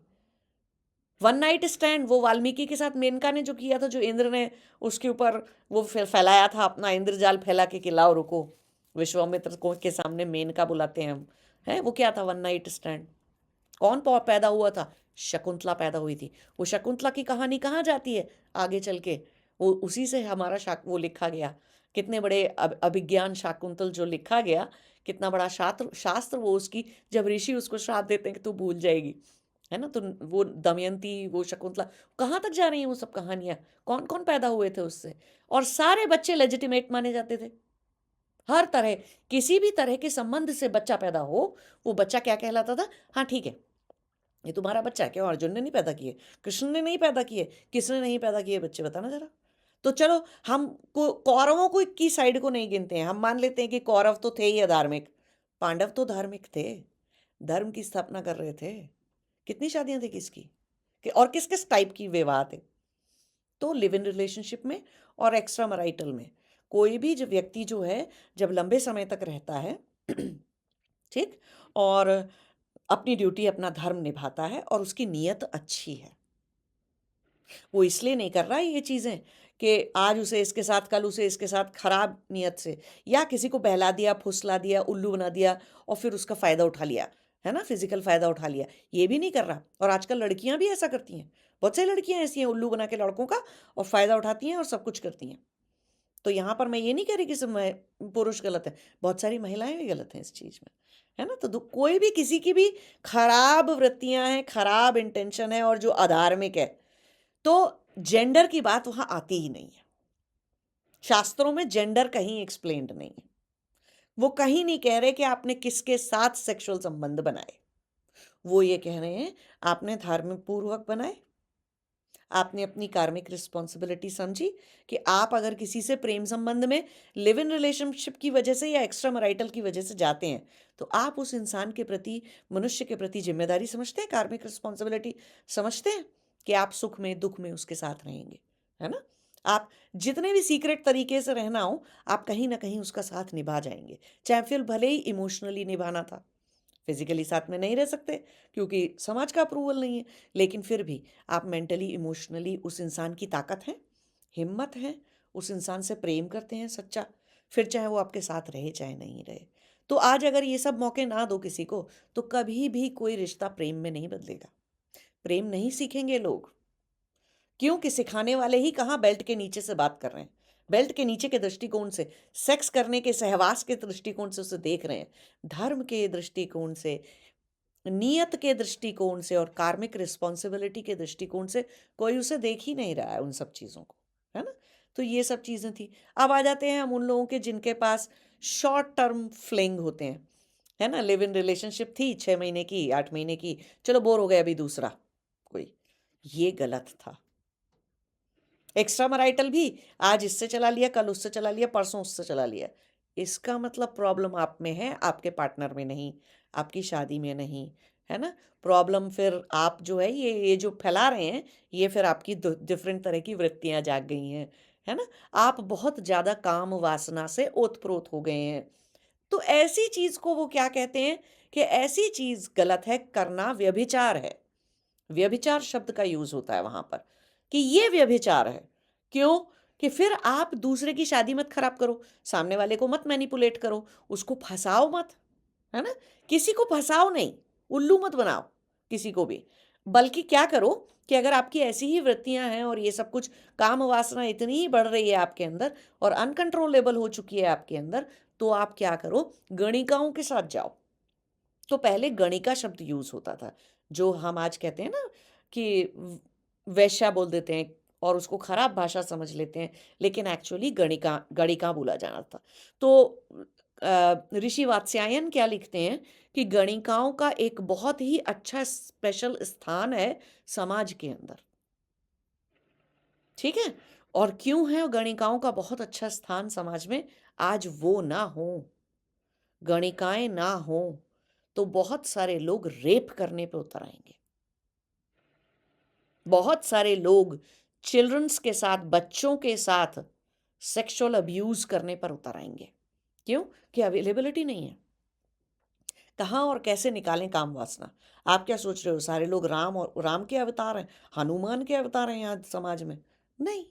वन नाइट स्टैंड वो वाल्मीकि के साथ मेनका ने जो किया था, जो इंद्र ने उसके ऊपर वो फैलाया था अपना इंद्रजाल फैला के, कि लाओ रुको, विश्वामित्र को के सामने मेनका बुलाते हैं हम, है वो क्या था? One night stand. कौन पैदा हुआ था? शकुंतला पैदा हुई थी। वो शकुंतला की कहानी कहाँ जाती है आगे चल के? वो उसी से हमारा वो लिखा गया, कितने बड़े अभिज्ञान शाकुंतल जो लिखा गया, कितना बड़ा शास्त्र शास्त्र वो उसकी, जब ऋषि उसको श्राप देते हैं कि तू भूल जाएगी, है ना? तो वो दमयंती, वो शकुंतला, कहाँ तक जा रही हैं वो सब कहानियां? कौन कौन पैदा हुए थे उससे? और सारे बच्चे लेजिटिमेट माने जाते थे। हर तरह, किसी भी तरह के संबंध से बच्चा पैदा हो, वो बच्चा क्या कहलाता था? हाँ ठीक है, ये तुम्हारा बच्चा है। क्यों? अर्जुन ने नहीं पैदा किए, कृष्ण ने नहीं पैदा किए, किसने नहीं पैदा किए बच्चे, बताना जरा। तो चलो, हम कौरवों को की साइड को नहीं गिनते हैं, हम मान लेते हैं कि कौरव तो थे ही अधार्मिक, पांडव तो धार्मिक थे, धर्म की स्थापना कर रहे थे। कितनी शादियां थी किसकी, कि और किस किस टाइप की विवाह थे? तो लिव इन रिलेशनशिप में और एक्स्ट्रा मैरिटल में कोई भी जो व्यक्ति जो है, जब लंबे समय तक रहता है ठीक, और अपनी ड्यूटी, अपना धर्म निभाता है और उसकी नीयत अच्छी है, वो इसलिए नहीं कर रहा है ये चीज़ें कि आज उसे इसके साथ, कल उसे इसके साथ, खराब नीयत से, या किसी को बहला दिया, फुसला दिया, उल्लू बना दिया और फिर उसका फ़ायदा उठा लिया, है ना? फिजिकल फ़ायदा उठा लिया, ये भी नहीं कर रहा। और आजकल लड़कियां भी ऐसा करती हैं, बहुत सारी लड़कियां ऐसी हैं, उल्लू बना के लड़कों का और फ़ायदा उठाती हैं और सब कुछ करती हैं। तो यहाँ पर मैं ये नहीं कह रही कि सब पुरुष गलत है, बहुत सारी महिलाएं भी गलत हैं इस चीज़ में, है ना? तो कोई भी, किसी की भी खराब वृत्तियां हैं, खराब इंटेंशन है और जो अधार्मिक है, तो जेंडर की बात वहां आती ही नहीं है। शास्त्रों में जेंडर कहीं एक्सप्लेन्ड नहीं है। वो कहीं नहीं कह रहे कि आपने किसके साथ सेक्सुअल संबंध बनाए, वो ये कह रहे हैं आपने धार्मिक पूर्वक बनाए, आपने अपनी कार्मिक रिस्पॉन्सिबिलिटी समझी, कि आप अगर किसी से प्रेम संबंध में, लिव इन रिलेशनशिप की वजह से या एक्स्ट्रा मैरिटल की वजह से जाते हैं, तो आप उस इंसान के प्रति, मनुष्य के प्रति जिम्मेदारी समझते हैं, कार्मिक रिस्पॉन्सिबिलिटी समझते हैं, कि आप सुख में दुख में उसके साथ रहेंगे, है ना? आप जितने भी सीक्रेट तरीके से रहना हो, आप कहीं ना कहीं उसका साथ निभा जाएंगे, चाहे फिर भले ही इमोशनली निभाना था, फिजिकली साथ में नहीं रह सकते क्योंकि समाज का अप्रूवल नहीं है, लेकिन फिर भी आप मेंटली, इमोशनली उस इंसान की ताकत है, हिम्मत है, उस इंसान से प्रेम करते हैं सच्चा, फिर चाहे वो आपके साथ रहे चाहे नहीं रहे। तो आज अगर ये सब मौके ना दो किसी को, तो कभी भी कोई रिश्ता प्रेम में नहीं बदलेगा, प्रेम नहीं सीखेंगे लोग। क्योंकि सिखाने वाले ही कहाँ बेल्ट के नीचे से बात कर रहे हैं, बेल्ट के नीचे के दृष्टिकोण से, सेक्स करने के सहवास के दृष्टिकोण से उसे देख रहे हैं, धर्म के दृष्टिकोण से, नियत के दृष्टिकोण से और कार्मिक रिस्पॉन्सिबिलिटी के दृष्टिकोण से कोई उसे देख ही नहीं रहा है उन सब चीज़ों को, है ना? तो ये सब चीज़ें थी। अब आ जाते हैं हम उन लोगों के जिनके पास शॉर्ट टर्म फ्लिंग होते हैं, है ना? लिव इन रिलेशनशिप थी 6 महीने की, 8 महीने की, चलो बोर हो गया अभी दूसरा कोई, ये गलत था। एक्स्ट्रा मैरिटल भी आज इससे चला लिया, कल उससे चला लिया, परसों उससे चला लिया, इसका मतलब प्रॉब्लम आप में है, आपके पार्टनर में नहीं, आपकी शादी में नहीं, है ना? प्रॉब्लम फिर आप जो है, ये जो फैला रहे हैं, ये फिर आपकी डिफरेंट तरह की वृत्तियां जाग गई हैं, है ना? आप बहुत ज़्यादा काम वासना से ओतप्रोत हो गए हैं। तो ऐसी चीज़ को वो क्या कहते हैं, कि ऐसी चीज़ गलत है, करना व्यभिचार है। व्यभिचार शब्द का यूज होता है वहां पर, कि ये व्यभिचार है। क्यों? कि फिर आप दूसरे की शादी मत खराब करो, सामने वाले को मत मैनिपुलेट करो, उसको फंसाओ मत, है ना? किसी को फंसाओ नहीं, उल्लू मत बनाओ, किसी को भी। बल्कि क्या करो कि अगर आपकी ऐसी ही वृत्तियां हैं और ये सब कुछ काम वासना इतनी ही बढ़ रही है आपके अंदर और अनकंट्रोलेबल हो चुकी है आपके अंदर, तो आप क्या करो, गणिकाओं के साथ जाओ। तो पहले गणिका शब्द यूज होता था, जो हम आज कहते हैं ना कि वैश्या बोल देते हैं और उसको खराब भाषा समझ लेते हैं, लेकिन एक्चुअली गणिका गणिका बोला जाना था। तो ऋषि वात्स्यायन क्या लिखते हैं कि गणिकाओं का एक बहुत ही अच्छा स्पेशल स्थान है समाज के अंदर। ठीक है। और क्यों है गणिकाओं का बहुत अच्छा स्थान समाज में? आज वो ना हो, गणिकाएं ना हो, तो बहुत सारे लोग रेप करने पे उतर आएंगे। बहुत सारे लोग चिल्ड्रंस के साथ, बच्चों के साथ सेक्सुअल अब्यूज करने पर उतर आएंगे। क्यों? कि अवेलेबिलिटी नहीं है। कहाँ और कैसे निकालें काम वासना? आप क्या सोच रहे हो सारे लोग राम के अवतार हैं, हनुमान के अवतार हैं यहाँ समाज में? नहीं।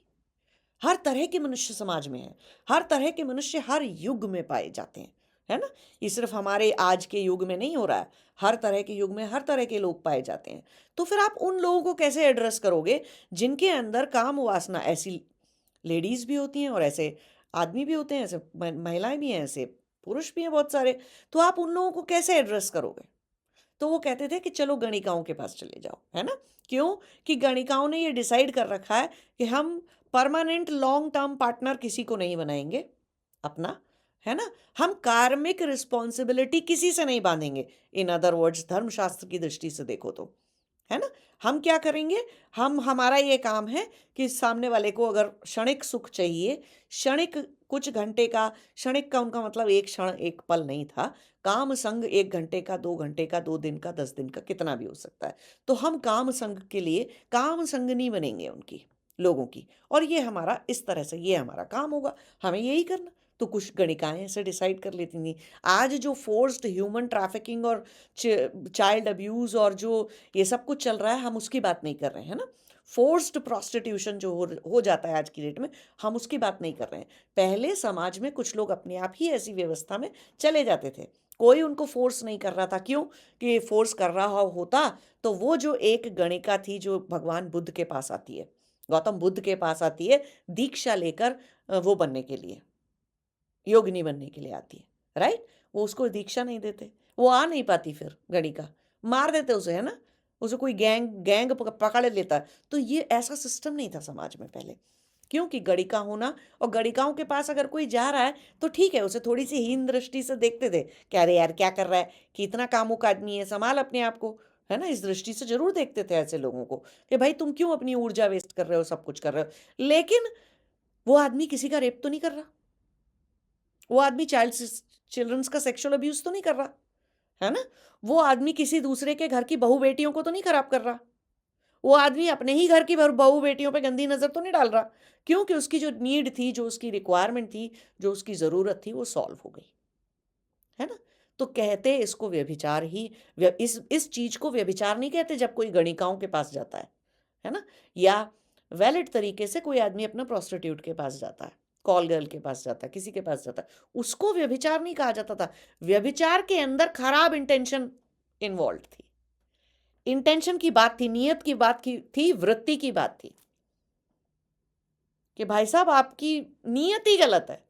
हर तरह के मनुष्य समाज में है। हर तरह के मनुष्य हर युग में पाए जाते हैं, है ना? ये सिर्फ हमारे आज के युग में नहीं हो रहा है, हर तरह के युग में हर तरह के लोग पाए जाते हैं। तो फिर आप उन लोगों को कैसे एड्रेस करोगे जिनके अंदर काम वासना, ऐसी लेडीज भी होती हैं और ऐसे आदमी भी होते हैं, ऐसे महिलाएं भी हैं, ऐसे पुरुष भी हैं बहुत सारे। तो आप उन लोगों को कैसे एड्रेस करोगे? तो वो कहते थे कि चलो गणिकाओं के पास चले जाओ, है ना? क्यों? कि गणिकाओं ने ये डिसाइड कर रखा है कि हम परमानेंट लॉन्ग टर्म पार्टनर किसी को नहीं बनाएंगे अपना, है ना? हम कार्मिक रिस्पॉन्सिबिलिटी किसी से नहीं बांधेंगे। इन अदर वर्ड्स, धर्मशास्त्र की दृष्टि से देखो तो, है ना? हम क्या करेंगे? हमारा ये काम है कि सामने वाले को अगर क्षणिक सुख चाहिए, क्षणिक कुछ घंटे का, क्षणिक का उनका मतलब एक क्षण एक पल नहीं था, काम संग 1 घंटे का, 2 घंटे का, 2 दिन का, 10 दिन का, कितना भी हो सकता है। तो हम काम संग के लिए काम संगनी बनेंगे उनकी, लोगों की। और ये हमारा इस तरह से ये हमारा काम होगा, हमें यही करना। तो कुछ गणिकाएं ऐसे डिसाइड कर लेती थी। आज जो फोर्स्ड ह्यूमन ट्रैफिकिंग और चाइल्ड अब्यूज और जो ये सब कुछ चल रहा है, हम उसकी बात नहीं कर रहे हैं ना। फोर्स्ड प्रोस्टिट्यूशन जो हो जाता है आज की डेट में, हम उसकी बात नहीं कर रहे हैं। पहले समाज में कुछ लोग अपने आप ही ऐसी व्यवस्था में चले जाते थे, कोई उनको फोर्स नहीं कर रहा था। क्यों? कि फोर्स कर रहा होता तो वो जो एक गणिका थी जो भगवान बुद्ध के पास आती है, गौतम बुद्ध के पास आती है दीक्षा लेकर, वो बनने के लिए, योगिनी बनने के लिए आती है, राइट? वो उसको दीक्षा नहीं देते, वो आ नहीं पाती, फिर गणिका मार देते उसे, है ना? उसे कोई गैंग गैंग पकड़ लेता। तो ये ऐसा सिस्टम नहीं था समाज में पहले। क्योंकि गणिका होना, और गणिकाओं के पास अगर कोई जा रहा है तो ठीक है, उसे थोड़ी सी हीन दृष्टि से देखते थे कि अरे यार क्या कर रहा है, कि इतना कामुक आदमी है, संभाल अपने आप को, है ना? इस दृष्टि से जरूर देखते थे ऐसे लोगों को कि भाई तुम क्यों अपनी ऊर्जा वेस्ट कर रहे हो, सब कुछ कर रहे हो। लेकिन वो आदमी किसी का रेप तो नहीं कर रहा, वो आदमी चिल्ड्रंस का सेक्सुअल अब्यूज तो नहीं कर रहा, है ना? वो आदमी किसी दूसरे के घर की बहू बेटियों को तो नहीं खराब कर रहा। वो आदमी अपने ही घर की बहू बेटियों पे गंदी नजर तो नहीं डाल रहा। क्योंकि उसकी जो नीड थी, जो उसकी रिक्वायरमेंट थी, जो उसकी जरूरत थी, वो सॉल्व हो गई, है ना? तो कहते इसको व्यभिचार ही, इस चीज को व्यभिचार नहीं कहते जब कोई गणिकाओं के पास जाता है ना? या वैलिड तरीके से कोई आदमी अपना प्रोस्टिट्यूट के पास जाता है, कॉल गर्ल के पास जाता है, किसी के पास जाता है, उसको व्यभिचार नहीं कहा जाता था। व्यभिचार के अंदर खराब इंटेंशन इन्वॉल्व थी, इंटेंशन की बात थी, नियत की बात की थी, वृत्ति की बात थी कि भाई साहब आपकी नियत ही गलत है।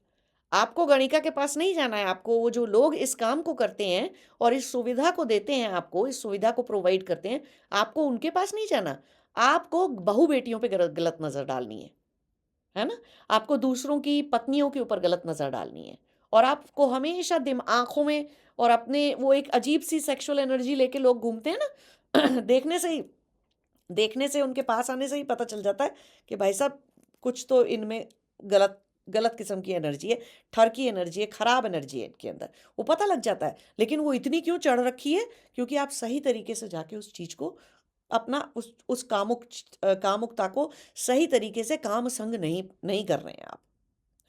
आपको गणिका के पास नहीं जाना है। आपको, वो जो लोग इस काम को करते हैं और इस सुविधा को देते हैं, आपको इस सुविधा को प्रोवाइड करते हैं, आपको उनके पास नहीं जाना। आपको बहू बेटियों पे गलत नजर डालनी है ना? आपको दूसरों की पत्नियों के ऊपर गलत नजर डालनी है। और आपको हमेशा आंखों में, और अपने वो एक अजीब सी सेक्सुअल एनर्जी लेके लोग घूमते हैं ना देखने से उनके पास आने से ही पता चल जाता है कि भाई साहब कुछ तो इनमें गलत गलत किस्म की एनर्जी है, ठर की एनर्जी है, खराब एनर्जी है इनके अंदर, वो पता लग जाता है। लेकिन वो इतनी क्यों चढ़ रखी है? क्योंकि आप सही तरीके से जाके उस चीज को अपना, उस कामुकता को सही तरीके से काम संग नहीं नहीं कर रहे हैं आप,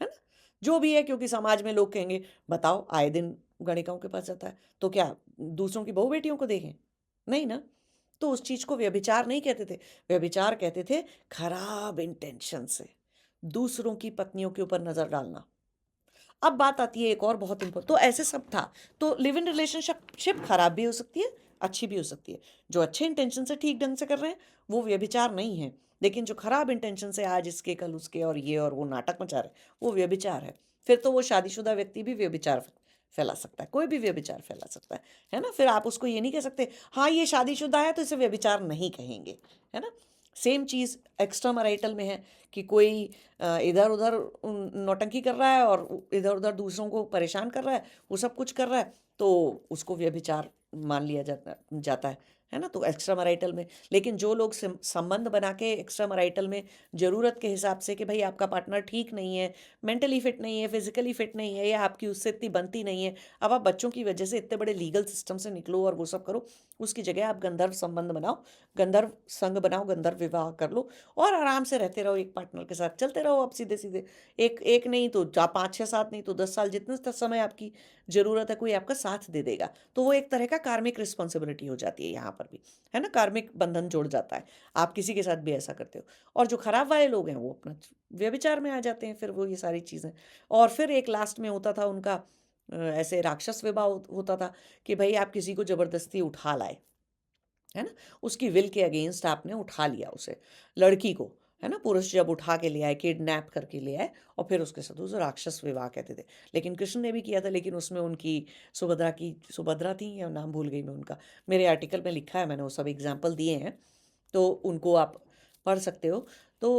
है ना? जो भी है, क्योंकि समाज में लोग कहेंगे बताओ आए दिन गणिकाओं के पास जाता है तो क्या दूसरों की बहू बेटियों को देखें? नहीं ना। तो उस चीज को व्यभिचार नहीं कहते थे। व्यभिचार कहते थे खराब इंटेंशन से दूसरों की पत्नियों के ऊपर नजर डालना। अब बात आती है एक और बहुत इंपॉर्टेंट, तो ऐसे सब था। तो लिव इन रिलेशनशिप खराब भी हो सकती है, अच्छी भी हो सकती है। जो अच्छे इंटेंशन से ठीक ढंग से कर रहे हैं वो व्यभिचार नहीं है, लेकिन जो खराब इंटेंशन से आज इसके कल उसके और ये और वो नाटक मचा रहे हैं वो व्यभिचार है। फिर तो वो शादीशुदा व्यक्ति भी व्यभिचार फैला सकता है, कोई भी व्यभिचार फैला सकता है ना। फिर आप उसको ये नहीं कह सकते हाँ ये शादीशुदा है तो इसे व्यभिचार नहीं कहेंगे, है ना। सेम चीज़ एक्स्ट्रा मैरिटल में है कि कोई इधर उधर नौटंकी कर रहा है और इधर उधर दूसरों को परेशान कर रहा है, वो सब कुछ कर रहा है, तो उसको व्यभिचार मान लिया जाता है ना। तो एक्स्ट्रा मैरिटल में, लेकिन जो लोग संबंध बना के एक्स्ट्रा मैरिटल में ज़रूरत के हिसाब से कि भाई आपका पार्टनर ठीक नहीं है, मेंटली फिट नहीं है, फिजिकली फिट नहीं है, या आपकी उससे इतनी बनती नहीं है, अब आप बच्चों की वजह से इतने बड़े लीगल सिस्टम से निकलो और वो सब करो, उसकी जगह आप गंधर्व संबंध बनाओ, गंधर्व संघ बनाओ, गंधर्व विवाह कर लो और आराम से रहते रहो, एक पार्टनर के साथ चलते रहो। आप सीधे सीधे एक एक नहीं तो 5 6 7 नहीं तो 10 साल, जितने समय आपकी ज़रूरत है कोई आपका साथ दे देगा, तो वो एक तरह का कार्मिक रिस्पॉन्सिबिलिटी हो जाती है यहाँ पर भी, है ना। कार्मिक बंधन जुड़ जाता है, आप किसी के साथ भी ऐसा करते हो। और जो खराब वाले लोग हैं वो अपना व्यभिचार में आ जाते हैं, फिर वो ये सारी चीज़ें। और फिर एक लास्ट में होता था उनका ऐसे राक्षस विवाह होता था कि भाई आप किसी को ज़बरदस्ती उठा लाए, है ना। उसकी विल के अगेंस्ट आपने उठा लिया उसे, लड़की को, है ना। पुरुष जब उठा के ले आए, किडनैप करके ले आए और फिर उसके साथ उसे राक्षस विवाह कहते थे। लेकिन कृष्ण ने भी किया था, लेकिन उसमें उनकी सुभद्रा थी या नाम भूल गई मैं उनका, मेरे आर्टिकल में लिखा है, मैंने वो सब एग्जाम्पल दिए हैं, तो उनको आप पढ़ सकते हो। तो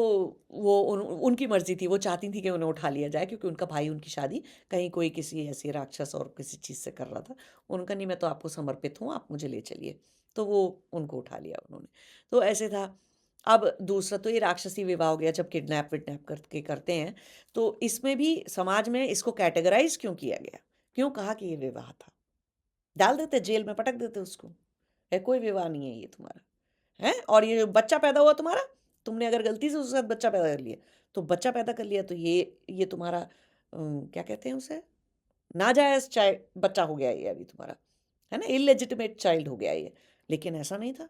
वो उनकी मर्जी थी, वो चाहती थी कि उन्हें उठा लिया जाए, क्योंकि उनका भाई उनकी शादी कहीं कोई किसी ऐसे राक्षस और किसी चीज़ से कर रहा था। उनका नहीं, मैं तो आपको समर्पित हूँ, आप मुझे ले चलिए। तो वो उनको उठा लिया उन्होंने। तो ऐसे था। अब दूसरा तो ये राक्षसी विवाह हो गया जब किडनैप विडनैप करके करते हैं। तो इसमें भी समाज में इसको कैटेगराइज क्यों किया गया, क्यों कहा कि ये विवाह था? डाल देते जेल में, पटक देते उसको, है कोई विवाह नहीं है ये तुम्हारा, है। और ये जो बच्चा पैदा हुआ तुम्हारा, तुमने अगर गलती से उसके साथ बच्चा पैदा कर लिया, तो बच्चा पैदा कर लिया तो ये तुम्हारा क्या कहते हैं उसे, नाजायज चाइल्ड बच्चा हो गया ये अभी तुम्हारा, है ना, इलेजिटिमेट चाइल्ड हो गया ये। लेकिन ऐसा नहीं था।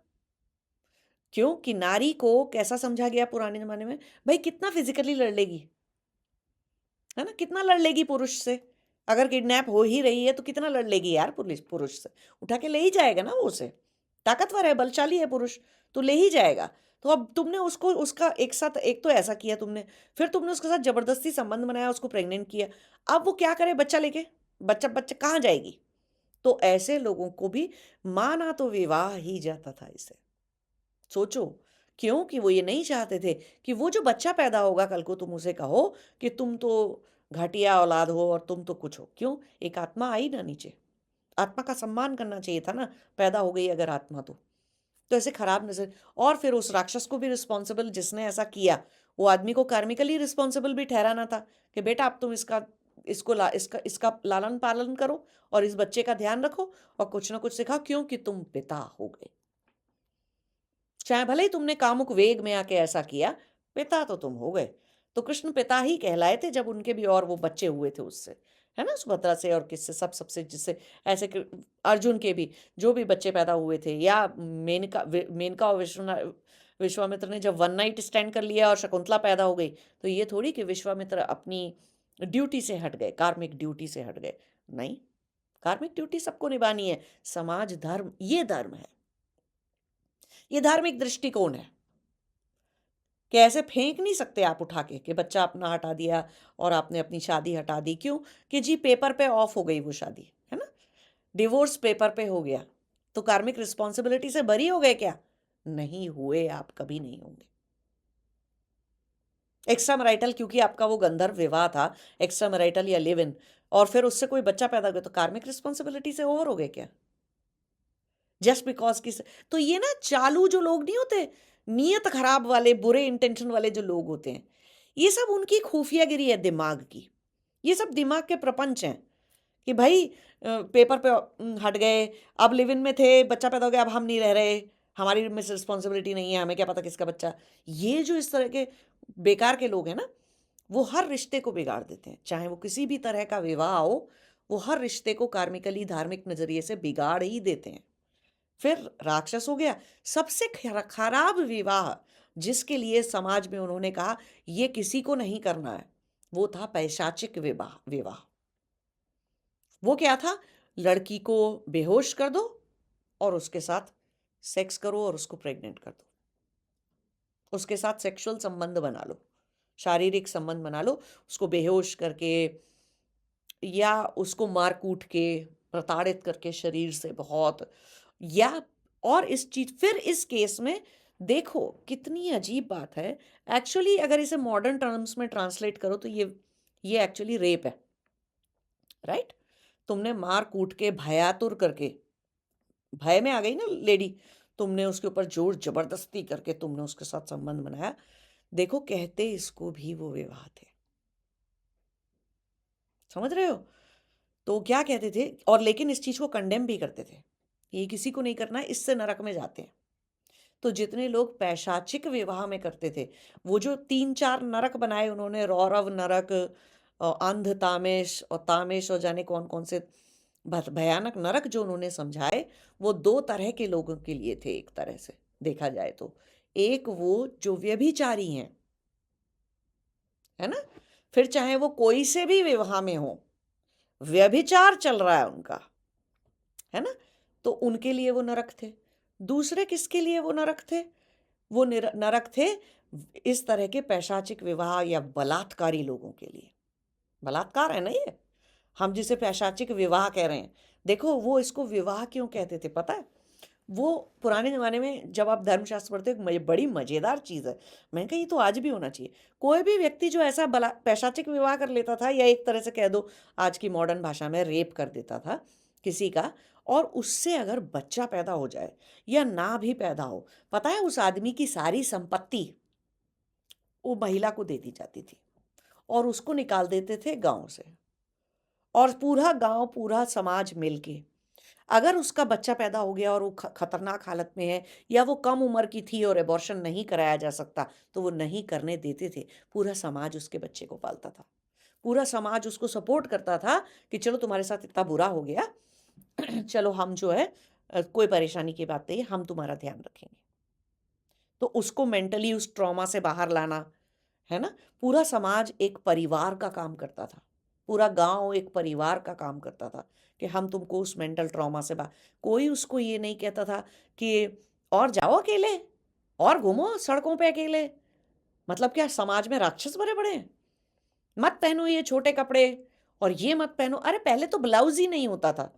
क्यों कि नारी को कैसा समझा गया पुराने जमाने में, भाई कितना फिजिकली लड़ लेगी, है ना, कितना लड़ लेगी पुरुष से। अगर किडनैप हो ही रही है तो कितना लड़ लेगी यार, पुलिस पुरुष से उठा के ले ही जाएगा ना वो उसे। ताकतवर है, बलशाली है पुरुष, तो ले ही जाएगा। तो अब तुमने उसको उसका एक साथ, एक तो ऐसा किया तुमने, फिर तुमने उसके साथ जबरदस्ती संबंध बनाया, उसको प्रेग्नेंट किया। अब वो क्या करे बच्चा लेके, बच्चा बच्चा कहाँ जाएगी? तो ऐसे लोगों को भी माना तो विवाह ही जाता था इसे। सोचो, क्यों कि वो ये नहीं चाहते थे कि वो जो बच्चा पैदा होगा कल को तुम उसे कहो कि तुम तो घटिया औलाद हो और तुम तो कुछ हो। क्यों? एक आत्मा आई ना नीचे, आत्मा का सम्मान करना चाहिए था ना, पैदा हो गई अगर आत्मा तो ऐसे खराब नजर। और फिर उस राक्षस को भी रिस्पॉन्सिबल, जिसने ऐसा किया, वो आदमी को कार्मिकली रिस्पॉन्सिबल भी ठहराना था कि बेटा अब तुम इसका इसका लालन पालन करो और इस बच्चे का ध्यान रखो और कुछ ना कुछ सिखाओ, क्योंकि तुम पिता हो गए। चाहे भले ही तुमने कामुक वेग में आके ऐसा किया, पिता तो तुम हो गए। तो कृष्ण पिता ही कहलाए थे जब उनके भी और वो बच्चे हुए थे उससे, है ना, सुभद्रा से और किससे, सबसे जिससे ऐसे अर्जुन के भी जो भी बच्चे पैदा हुए थे, या मेनका और विश्वामित्र ने जब वन नाइट स्टैंड कर लिया और शकुंतला पैदा हो गई, तो ये थोड़ी कि विश्वामित्र अपनी ड्यूटी से हट गए, कार्मिक ड्यूटी से हट गए। नहीं, कार्मिक ड्यूटी सबको निभानी है। समाज धर्म, ये धर्म है, ये धार्मिक दृष्टिकोण है कि ऐसे फेंक नहीं सकते आप उठा के कि बच्चा अपना हटा दिया और आपने अपनी शादी हटा दी। क्यों कि जी पेपर पे ऑफ हो गई वो शादी, है ना, डिवोर्स पेपर पे हो गया, तो कार्मिक रिस्पॉन्सिबिलिटी से बरी हो गए क्या? नहीं हुए, आप कभी नहीं होंगे। एक्स्ट्रा मैरिटल, क्योंकि आपका वो गंधर्व विवाह था, एक्स्ट्रा मैरिटल या लिव इन, और फिर उससे कोई बच्चा पैदा हो गया, तो कार्मिक रिस्पॉन्सिबिलिटी से ओवर हो गए क्या? जस्ट बिकॉज की तो ये ना चालू जो लोग नहीं होते, नीयत खराब वाले, बुरे इंटेंशन वाले जो लोग होते हैं, ये सब उनकी खुफियागिरी है दिमाग की। ये सब दिमाग के प्रपंच हैं कि भाई पेपर पे हट गए, अब लिव इन में थे, बच्चा पैदा हो गया, अब हम नहीं रह रहे, हमारी मिस रिस्पॉन्सिबिलिटी नहीं है, हमें क्या पता किसका बच्चा। ये जो इस तरह के बेकार के लोग हैं ना, वो हर रिश्ते को बिगाड़ देते हैं, चाहे वो किसी भी तरह का विवाह हो, वो हर रिश्ते को कार्मिकली धार्मिक नजरिए से बिगाड़ ही देते हैं। फिर राक्षस हो गया। सबसे खराब विवाह जिसके लिए समाज में उन्होंने कहा ये किसी को नहीं करना है, वो था पैशाचिक विवाह विवाह। वो क्या था? लड़की को बेहोश कर दो और उसके साथ सेक्स करो और उसको प्रेग्नेंट कर दो, उसके साथ सेक्सुअल संबंध बना लो, शारीरिक संबंध बना लो, उसको बेहोश करके या उसको मार कूट के प्रताड़ित करके शरीर से बहुत, या और इस चीज फिर इस केस में देखो कितनी अजीब बात है। एक्चुअली अगर इसे मॉडर्न टर्म्स में ट्रांसलेट करो तो ये एक्चुअली रेप है, राइट? तुमने मार कूट के भयातुर करके, भय में आ गई ना लेडी, तुमने उसके ऊपर जोर जबरदस्ती करके तुमने उसके साथ संबंध बनाया। देखो कहते इसको भी वो विवाह थे, समझ रहे हो? तो क्या कहते थे, और लेकिन इस चीज को कंडेम भी करते थे, ये किसी को नहीं करना है, इससे नरक में जाते हैं। तो जितने लोग पैशाचिक विवाह में करते थे, वो जो 3-4 नरक बनाए उन्होंने, रौरव नरक, अंध तामेश और तामेश और जाने कौन कौन से भयानक नरक जो उन्होंने समझाए, वो 2 तरह के लोगों के लिए थे। एक तरह से देखा जाए तो एक वो जो व्यभिचारी हैं, है ना, फिर चाहे वो कोई से भी विवाह में हो, व्यभिचार चल रहा है उनका, है ना, तो उनके लिए वो नरक थे। दूसरे किसके लिए वो नरक थे? वो नरक थे इस तरह के पैशाचिक विवाह या बलात्कारी लोगों के लिए। बलात्कार है ना ये, हम जिसे पैशाचिक विवाह कह रहे हैं। देखो वो इसको विवाह क्यों कहते थे पता है? वो पुराने जमाने में जब आप धर्मशास्त्र पढ़ते हो, बड़ी मजेदार चीज है, मैंने कहा ये तो आज भी होना चाहिए। कोई भी व्यक्ति जो ऐसा पैशाचिक विवाह कर लेता था, या एक तरह से कह दो आज की मॉडर्न भाषा में रेप कर देता था किसी का, और उससे अगर बच्चा पैदा हो जाए या ना भी पैदा हो, पता है उस आदमी की सारी संपत्ति वो महिला को दे दी जाती थी और उसको निकाल देते थे गांव से, और पूरा गांव पूरा समाज मिलके, अगर उसका बच्चा पैदा हो गया और वो खतरनाक हालत में है, या वो कम उम्र की थी और एबॉर्शन नहीं कराया जा सकता, तो वो नहीं करने देते थे। पूरा समाज उसके बच्चे को पालता था, पूरा समाज उसको सपोर्ट करता था कि चलो तुम्हारे साथ इतना बुरा हो गया, चलो हम जो है कोई परेशानी की बात नहीं है, हम तुम्हारा ध्यान रखेंगे। तो उसको मेंटली उस ट्रॉमा से बाहर लाना, है ना, पूरा समाज एक परिवार का काम करता था, पूरा गांव एक परिवार का काम करता था कि हम तुमको उस मेंटल ट्रॉमा से बाहर। कोई उसको ये नहीं कहता था कि और जाओ अकेले और घूमो सड़कों पे अकेले, मतलब क्या समाज में राक्षस भरे पड़े हैं? मत पहनो ये छोटे कपड़े और ये मत पहनो। अरे पहले तो ब्लाउज ही नहीं होता था,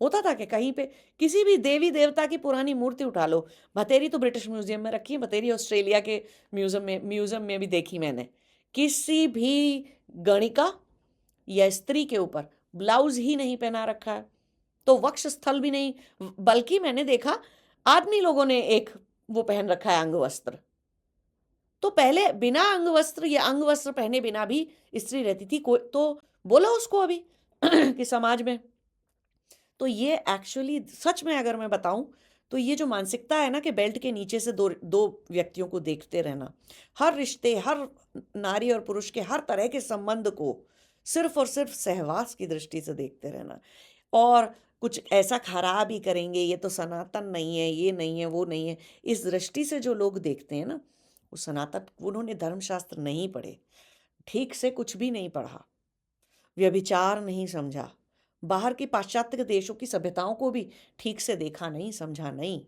होता था कि कहीं पे किसी भी देवी देवता की पुरानी मूर्ति उठा लो, भतेरी तो ब्रिटिश म्यूजियम में रखी है, भतेरी ऑस्ट्रेलिया के म्यूजियम में भी देखी मैंने, किसी भी गणिका या स्त्री के ऊपर ब्लाउज ही नहीं पहना रखा है, तो वक्ष स्थल भी नहीं, बल्कि मैंने देखा आदमी लोगों ने एक वो पहन रखा है अंग वस्त्र। तो पहले बिना अंग वस्त्र या अंग वस्त्र पहने बिना भी स्त्री रहती थी, कोई तो बोला उसको अभी कि समाज में। तो ये एक्चुअली सच में अगर मैं बताऊं तो ये जो मानसिकता है ना कि बेल्ट के नीचे से दो दो व्यक्तियों को देखते रहना, हर रिश्ते, हर नारी और पुरुष के हर तरह के संबंध को सिर्फ और सिर्फ सहवास की दृष्टि से देखते रहना, और कुछ ऐसा खराब ही करेंगे, ये तो सनातन नहीं है, ये नहीं है, वो नहीं है, इस दृष्टि से जो लोग देखते हैं ना, वो सनातन, उन्होंने धर्मशास्त्र नहीं पढ़े, ठीक से कुछ भी नहीं पढ़ा, व्यभिचार नहीं समझा, बाहर के पाश्चात्य देशों की सभ्यताओं को भी ठीक से देखा नहीं, समझा नहीं,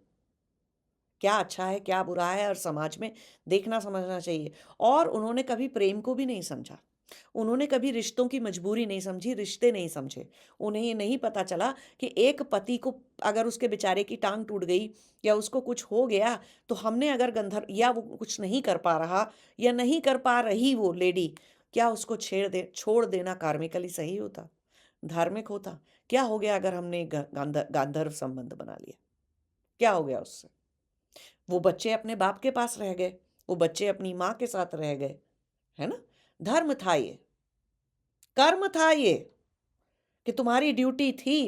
क्या अच्छा है क्या बुरा है, और समाज में देखना समझना चाहिए। और उन्होंने कभी प्रेम को भी नहीं समझा, उन्होंने कभी रिश्तों की मजबूरी नहीं समझी, रिश्ते नहीं समझे। उन्हें ये नहीं पता चला कि एक पति को अगर उसके बेचारे की टांग टूट गई या उसको कुछ हो गया, तो हमने अगर गंधर्व, या वो कुछ नहीं कर पा रहा या नहीं कर पा रही वो लेडी, क्या उसको छोड़ देना कार्मिकली सही होता, धार्मिक होता? क्या हो गया अगर हमने गांधर्व संबंध बना लिया, क्या हो गया उससे? वो बच्चे अपने बाप के पास रह गए, वो बच्चे अपनी माँ के साथ रह गए, है ना? धर्म था ये, कर्म था ये, कि तुम्हारी ड्यूटी थी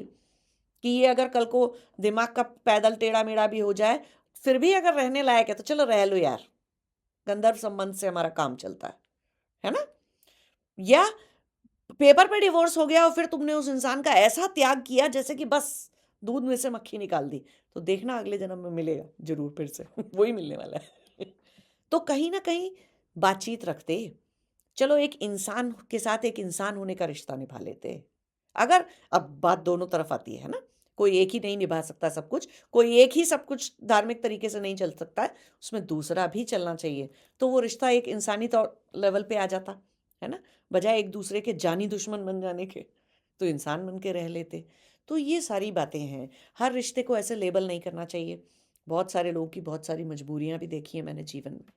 कि ये अगर कल को दिमाग का पैदल टेढ़ा मेढ़ा भी हो जाए, फिर भी अगर रहने लायक है तो चलो रह लो यार, गंधर्व संबंध से हमारा काम चलता है ना? या पेपर पे डिवोर्स हो गया और फिर तुमने उस इंसान का ऐसा त्याग किया जैसे कि बस दूध में से मक्खी निकाल दी, तो देखना अगले जन्म में मिलेगा जरूर फिर से वही मिलने वाला है। तो कहीं ना कहीं बातचीत रखते, चलो एक इंसान के साथ एक इंसान होने का रिश्ता निभा लेते। अगर अब बात दोनों तरफ आती है ना, कोई एक ही नहीं निभा सकता सब कुछ, कोई एक ही सब कुछ धार्मिक तरीके से नहीं चल सकता है, उसमें दूसरा भी चलना चाहिए। तो वो रिश्ता एक इंसानी तौर लेवल पे आ जाता, है ना? बजाय एक दूसरे के जानी दुश्मन बन जाने के, तो इंसान बन के रह लेते। तो ये सारी बातें हैं, हर रिश्ते को ऐसे लेबल नहीं करना चाहिए। बहुत सारे लोगों की बहुत सारी मजबूरियाँ भी देखी हैं मैंने जीवन में,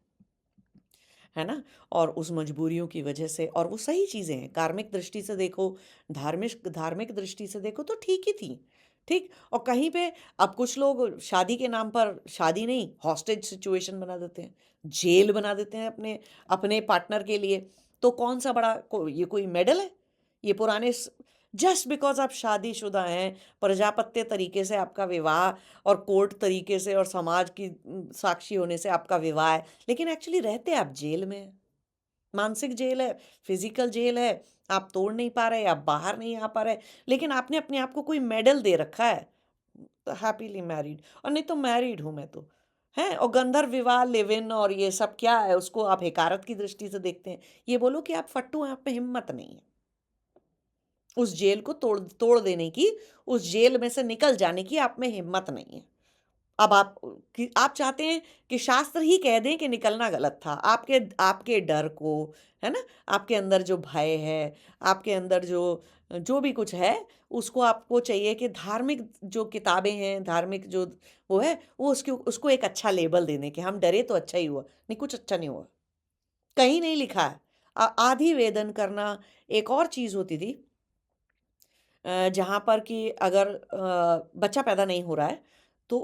है ना? और उस मजबूरियों की वजह से, और वो सही चीज़ें हैं, कार्मिक दृष्टि से देखो, धार्मिक धार्मिक दृष्टि से देखो तो ठीक ही थी, ठीक? और कहीं पे अब कुछ लोग शादी के नाम पर शादी नहीं, हॉस्टेज सिचुएशन बना देते हैं, जेल बना देते हैं अपने अपने पार्टनर के लिए। तो कौन-सा बड़ा ये कोई मेडल है? ये पुराने स जस्ट बिकॉज़ आप शादीशुदा हैं, प्रजापत्य तरीके से आपका विवाह और कोर्ट तरीके से और समाज की साक्षी होने से आपका विवाह है, लेकिन एक्चुअली रहते आप जेल में हैं। मानसिक जेल है, फिज़िकल जेल है, आप तोड़ नहीं पा रहे, आप बाहर नहीं आ पा रहे, लेकिन आपने अपने आप को कोई मेडल दे रखा है, हैपीली मैरिड, और नहीं तो मैरिड हूँ मैं तो, हैं? और गंधर्व विवाह, लिव इन और ये सब क्या है, उसको आप हक़ारत की दृष्टि से देखते हैं। ये बोलो कि आप फट्टू हैं, आप में हिम्मत नहीं है। उस जेल को तोड़ तोड़ देने की, उस जेल में से निकल जाने की आप में हिम्मत नहीं है। अब आप चाहते हैं कि शास्त्र ही कह दें कि निकलना गलत था। आपके आपके डर को, है ना? आपके अंदर जो भय है, आपके अंदर जो जो भी कुछ है, उसको आपको चाहिए कि धार्मिक जो किताबें हैं, धार्मिक जो वो है, वो उसको एक अच्छा लेबल दे दें कि हम डरे तो अच्छा ही हुआ। नहीं, कुछ अच्छा नहीं हुआ। कहीं नहीं लिखा है। आधि वेदन करना एक और चीज़ होती थी, जहाँ पर कि अगर बच्चा पैदा नहीं हो रहा है, तो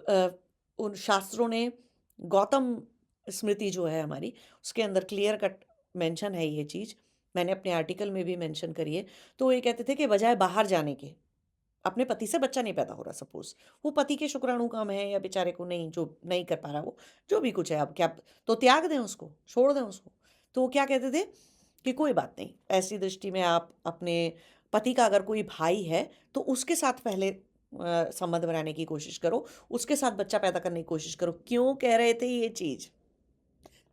अ, उन शास्त्रों ने, गौतम स्मृति जो है हमारी, उसके अंदर क्लियर कट मेंशन है ये चीज़, मैंने अपने आर्टिकल में भी मेंशन करी है। तो वो ये कहते थे कि बजाय बाहर जाने के, अपने पति से बच्चा नहीं पैदा हो रहा सपोज़, वो पति के शुक्राणु कम है या बेचारे को नहीं, जो नहीं कर पा रहा वो, जो भी कुछ है, अब क्या, तो त्याग दें उसको, छोड़ दें उसको। तो वो क्या कहते थे कि कोई बात नहीं, ऐसी दृष्टि में आप अपने पति का अगर कोई भाई है, तो उसके साथ पहले संबंध बनाने की कोशिश करो, उसके साथ बच्चा पैदा करने की कोशिश करो। क्यों कह रहे थे ये चीज़?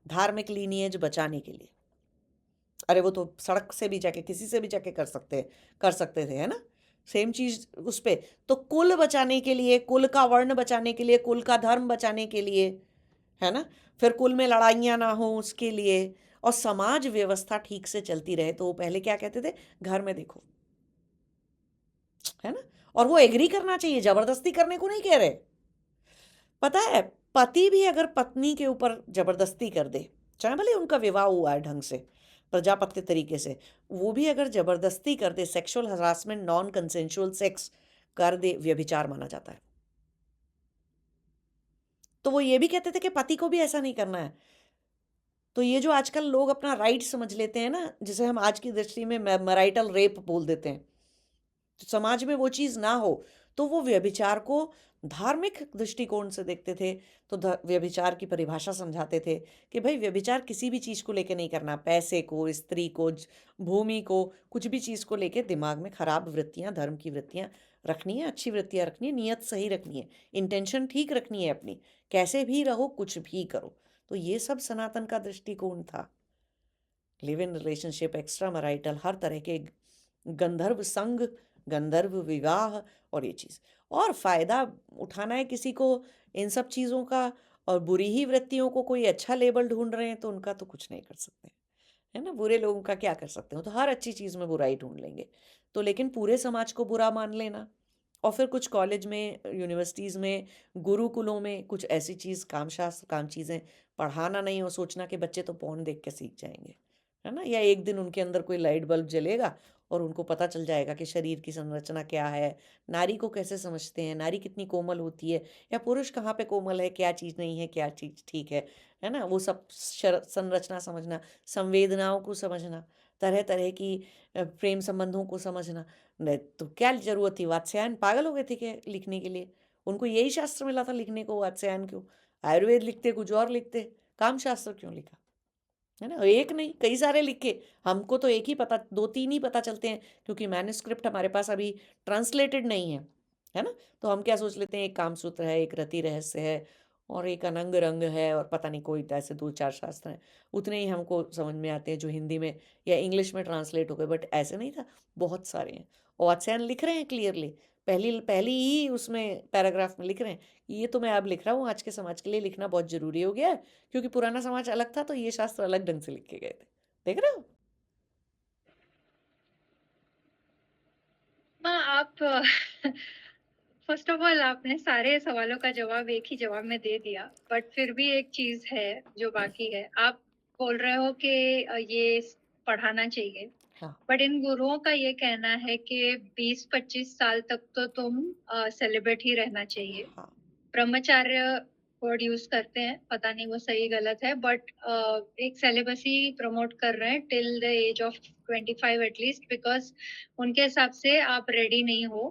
धार्मिक लीनिएज बचाने के लिए। अरे वो तो सड़क से भी जाके, किसी से भी जाके कर सकते थे, है ना? सेम चीज़ उस पे। तो कुल बचाने के लिए, कुल का वर्ण बचाने के लिए, कुल का धर्म बचाने के लिए, है ना? फिर कुल में लड़ाइयाँ ना हो उसके लिए, और समाज व्यवस्था ठीक से चलती रहे, तो वो पहले क्या कहते थे? घर में देखो, है ना? और वो एग्री करना चाहिए, ज़बरदस्ती करने को नहीं कह रहे। पता है, पति भी अगर पत्नी के ऊपर ज़बरदस्ती कर दे, चाहे भले उनका विवाह हुआ है ढंग से, प्रजापत्य तरीके से, वो भी अगर ज़बरदस्ती कर दे, sexual harassment, non consensual sex कर दे, व्यभिचार माना जाता है। तो वो ये भी कहते थे कि पति को भी ऐसा नहीं करना है। तो ये जो आजकल लोग अपना राइट समझ लेते हैं ना, जिसे हम आज की दृष्टि में मैरिटल रेप बोल देते हैं, तो समाज में वो चीज़ ना हो, तो वो व्यभिचार को धार्मिक दृष्टिकोण से देखते थे। तो व्यभिचार की परिभाषा समझाते थे कि भाई व्यभिचार किसी भी चीज़ को लेके नहीं करना, पैसे को, स्त्री को, भूमि को, कुछ भी चीज़ को लेके दिमाग में खराब वृत्तियां, धर्म की वृत्तियां रखनी है, अच्छी वृत्तियां रखनी है, नियत सही रखनी है, इंटेंशन ठीक रखनी है अपनी, कैसे भी रहो, कुछ भी करो। तो ये सब सनातन का दृष्टिकोण था। Live in relationship, extra marital, हर तरह के गंधर्व संग, गंधर्व विवाह, और ये चीज़, और फ़ायदा उठाना है किसी को इन सब चीज़ों का, और बुरी ही वृत्तियों को कोई अच्छा लेबल ढूंढ रहे हैं, तो उनका तो कुछ नहीं कर सकते, है ना? बुरे लोगों का क्या कर सकते हो? तो हर अच्छी चीज़ में बुराई ढूंढ लेंगे। तो लेकिन पूरे समाज को बुरा मान लेना, और फिर कुछ कॉलेज में, यूनिवर्सिटीज़ में, गुरुकुलों में कुछ ऐसी चीज़, काम शास्त्र, काम चीज़ें पढ़ाना नहीं, और सोचना कि बच्चे तो पोर्न देख के सीख जाएँगे, है ना? या एक दिन उनके अंदर कोई लाइट बल्ब जलेगा और उनको पता चल जाएगा कि शरीर की संरचना क्या है, नारी को कैसे समझते हैं, नारी कितनी कोमल होती है, या पुरुष कहाँ पे कोमल है, क्या चीज़ नहीं है, क्या चीज़ ठीक है ना? वो सब संरचना समझना, संवेदनाओं को समझना, तरह-तरह की प्रेम संबंधों को समझना। नहीं तो क्या ज़रूरत थी, वात्स्यायन पागल हो गए थे क्या लिखने के लिए? उनको यही शास्त्र मिला था लिखने को, वात्स्यायन क्यों? आयुर्वेद लिखते, कुछ और लिखते, कामशास्त्र क्यों लिखा? है ना? एक नहीं, कई सारे लिखे। हमको तो एक ही पता, 2-3 ही पता चलते हैं, क्योंकि मैन्युस्क्रिप्ट हमारे पास अभी ट्रांसलेटेड नहीं है ना? तो हम क्या सोच लेते हैं, एक कामसूत्र है, एक रति रहस्य है, और एक अनंग रंग है, और पता नहीं कोई ऐसे 2-4 शास्त्र हैं। उतने ही हमको समझ में आते हैं जो हिंदी में या इंग्लिश में ट्रांसलेट हो गए, बट ऐसे नहीं था, बहुत सारे हैं। और वात्स्यायन लिख रहे हैं क्लियरली, पहली पहली ही उसमें पैराग्राफ में लिख रहे हैं कि ये तो मैं अब लिख रहा हूँ, आज के समाज के लिए लिखना बहुत जरूरी हो गया है, क्योंकि पुराना समाज अलग था तो ये शास्त्र अलग ढंग से लिखे गए थे। देख रहे हो? माँ आप फर्स्ट ऑफ ऑल आपने सारे सवालों का जवाब एक ही जवाब में दे दिया, बट फिर भी एक चीज है जो बाकी है। आप बोल रहे हो कि ये पढ़ाना चाहिए, हाँ बट इन गुरुओं का ये कहना है कि 20-25 साल तक तो तुम सेलिब्रेट ही रहना चाहिए। हाँ ब्रह्मचार्य वर्ड यूज करते हैं, पता नहीं वो सही गलत है, बट एक सेलिबसी प्रमोट कर रहे हैं till the age of 25 at least, because उनके हिसाब से आप रेडी नहीं हो।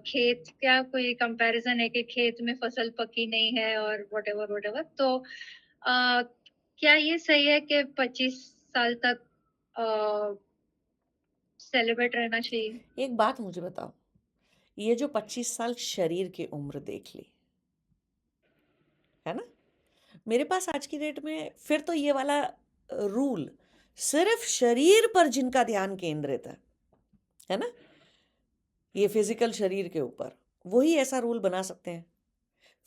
खेत क्या कोई कंपैरिजन है कि खेत में फसल पकी नहीं है और वट एवर तो क्या ये सही है कि 25 साल तक सेलिब्रेट रहना चाहिए? एक बात मुझे बताओ, ये जो 25 साल शरीर की उम्र देख ली, है ना? मेरे पास आज की डेट में फिर तो ये वाला रूल सिर्फ शरीर पर जिनका ध्यान केंद्रित है ना, ये फिजिकल शरीर के ऊपर, वही ऐसा रूल बना सकते हैं।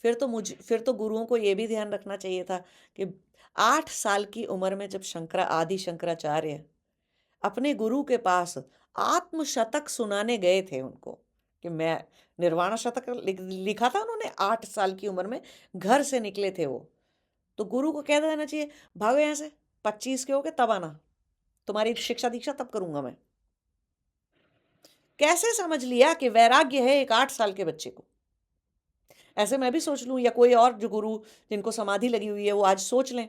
फिर तो गुरुओं को ये भी ध्यान रखना चाहिए था कि 8 साल की उम्र में जब आदि शंकराचार्य अपने गुरु के पास आत्म शतक सुनाने गए थे उनको, कि मैं निर्वाण शतक लिखा था उन्होंने 8 साल की उम्र में, घर से निकले थे वो, तो गुरु को कह देना चाहिए भागो यहाँ से, 25 के हो गए तब आना, तुम्हारी शिक्षा दीक्षा तब करूंगा मैं। कैसे समझ लिया कि वैराग्य है एक 8 साल के बच्चे को? ऐसे मैं भी सोच लूं, या कोई और जो गुरु जिनको समाधि लगी हुई है वो आज सोच लें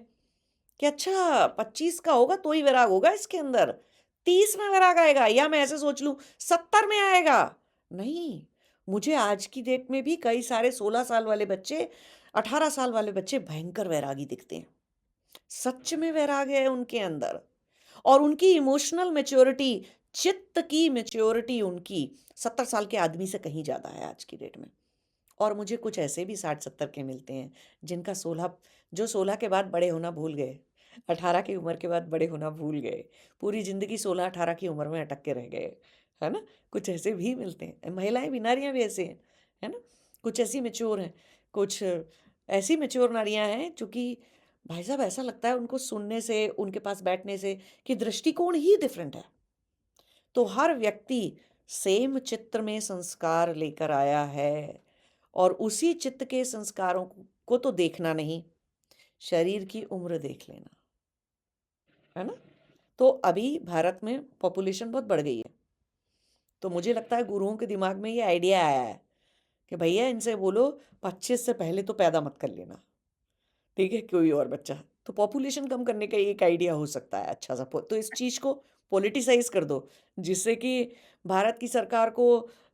कि अच्छा 25 का होगा तो ही वैराग होगा इसके अंदर, 30 में वैराग आएगा, या मैं ऐसे सोच लूं 70 में आएगा। नहीं, मुझे आज की डेट में भी कई सारे 16 साल वाले बच्चे, 18 साल वाले बच्चे भयंकर वैरागी दिखते हैं। सच में वैराग है उनके अंदर, और उनकी इमोशनल मेच्योरिटी, चित्त की मेच्योरिटी उनकी 70 साल के आदमी से कहीं ज्यादा है आज की डेट में। और मुझे कुछ ऐसे भी 60-70 के मिलते हैं जिनका 16, जो 16 के बाद बड़े होना भूल गए, 18 की उम्र के बाद बड़े होना भूल गए, पूरी जिंदगी 16-18 की उम्र में अटक के रह गए, है ना? कुछ ऐसे भी मिलते हैं, महिलाएं भी, नारियां भी ऐसे हैं, है ना? कुछ ऐसी मेच्योर हैं, कुछ ऐसी मेच्योर नारियां हैं जो कि भाई साहब ऐसा लगता है उनको सुनने से, उनके पास बैठने से, कि दृष्टिकोण ही डिफरेंट है। तो हर व्यक्ति सेम चित्र में संस्कार लेकर आया है, और उसी चित्त के संस्कारों को तो देखना नहीं, शरीर की उम्र देख लेना, है ना? तो अभी भारत में पॉपुलेशन बहुत बढ़ गई है, तो मुझे लगता है गुरुओं के दिमाग में ये आइडिया आया है कि भैया इनसे बोलो 25 से पहले तो पैदा मत कर लेना, ठीक है, कोई और बच्चा। तो पॉपुलेशन कम करने का एक आइडिया हो सकता है अच्छा सा, तो इस चीज को पॉलिटिसाइज कर दो, जिससे कि भारत की सरकार को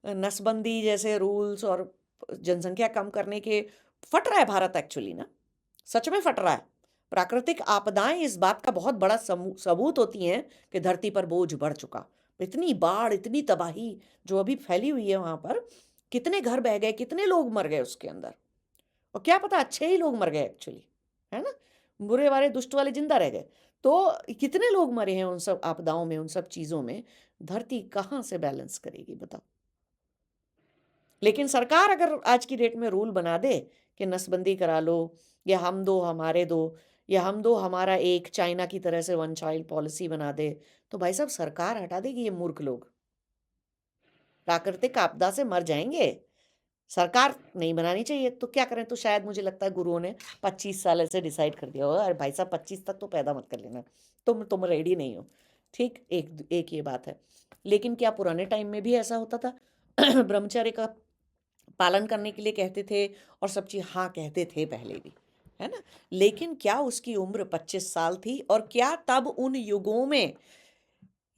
नसबंदी जैसे रूल्स और जनसंख्या कम करने के, फट रहा है भारत एक्चुअली ना, सच में फट रहा है। प्राकृतिक आपदाएं इस बात का बहुत बड़ा सबूत होती हैं कि धरती पर बोझ बढ़ चुका। इतनी बाढ़, इतनी तबाही जो अभी फैली हुई है वहां पर, कितने घर बह गए, कितने लोग मर गए उसके अंदर, और क्या पता अच्छे ही लोग मर गए एक्चुअली, है ना? बुरे वाले दुष्ट वाले जिंदा रह गए। तो कितने लोग मरे हैं उन सब आपदाओं में, उन सब चीजों में, धरती कहाँ से बैलेंस करेगी बताओ? लेकिन सरकार अगर आज की डेट में रूल बना दे कि नसबंदी करा लो, या हम दो हमारे दो, या हम दो हमारा एक, चाइना की तरह से वन चाइल्ड पॉलिसी बना दे, तो भाई साहब सरकार हटा देगी ये मूर्ख लोग, प्राकृतिक आपदा से मर जाएंगे। सरकार नहीं बनानी चाहिए तो क्या करें? तो शायद मुझे लगता है गुरुओं ने 25 साल ऐसे डिसाइड कर दिया होगा, अरे भाई साहब 25 तक तो पैदा मत कर लेना, तुम रेडी नहीं हो। ठीक, एक एक ये बात है। लेकिन क्या पुराने टाइम में भी ऐसा होता था? ब्रह्मचर्य का पालन करने के लिए कहते थे, और सब चीज हाँ कहते थे पहले भी, है ना? लेकिन क्या उसकी उम्र 25 साल थी? और क्या तब उन युगों में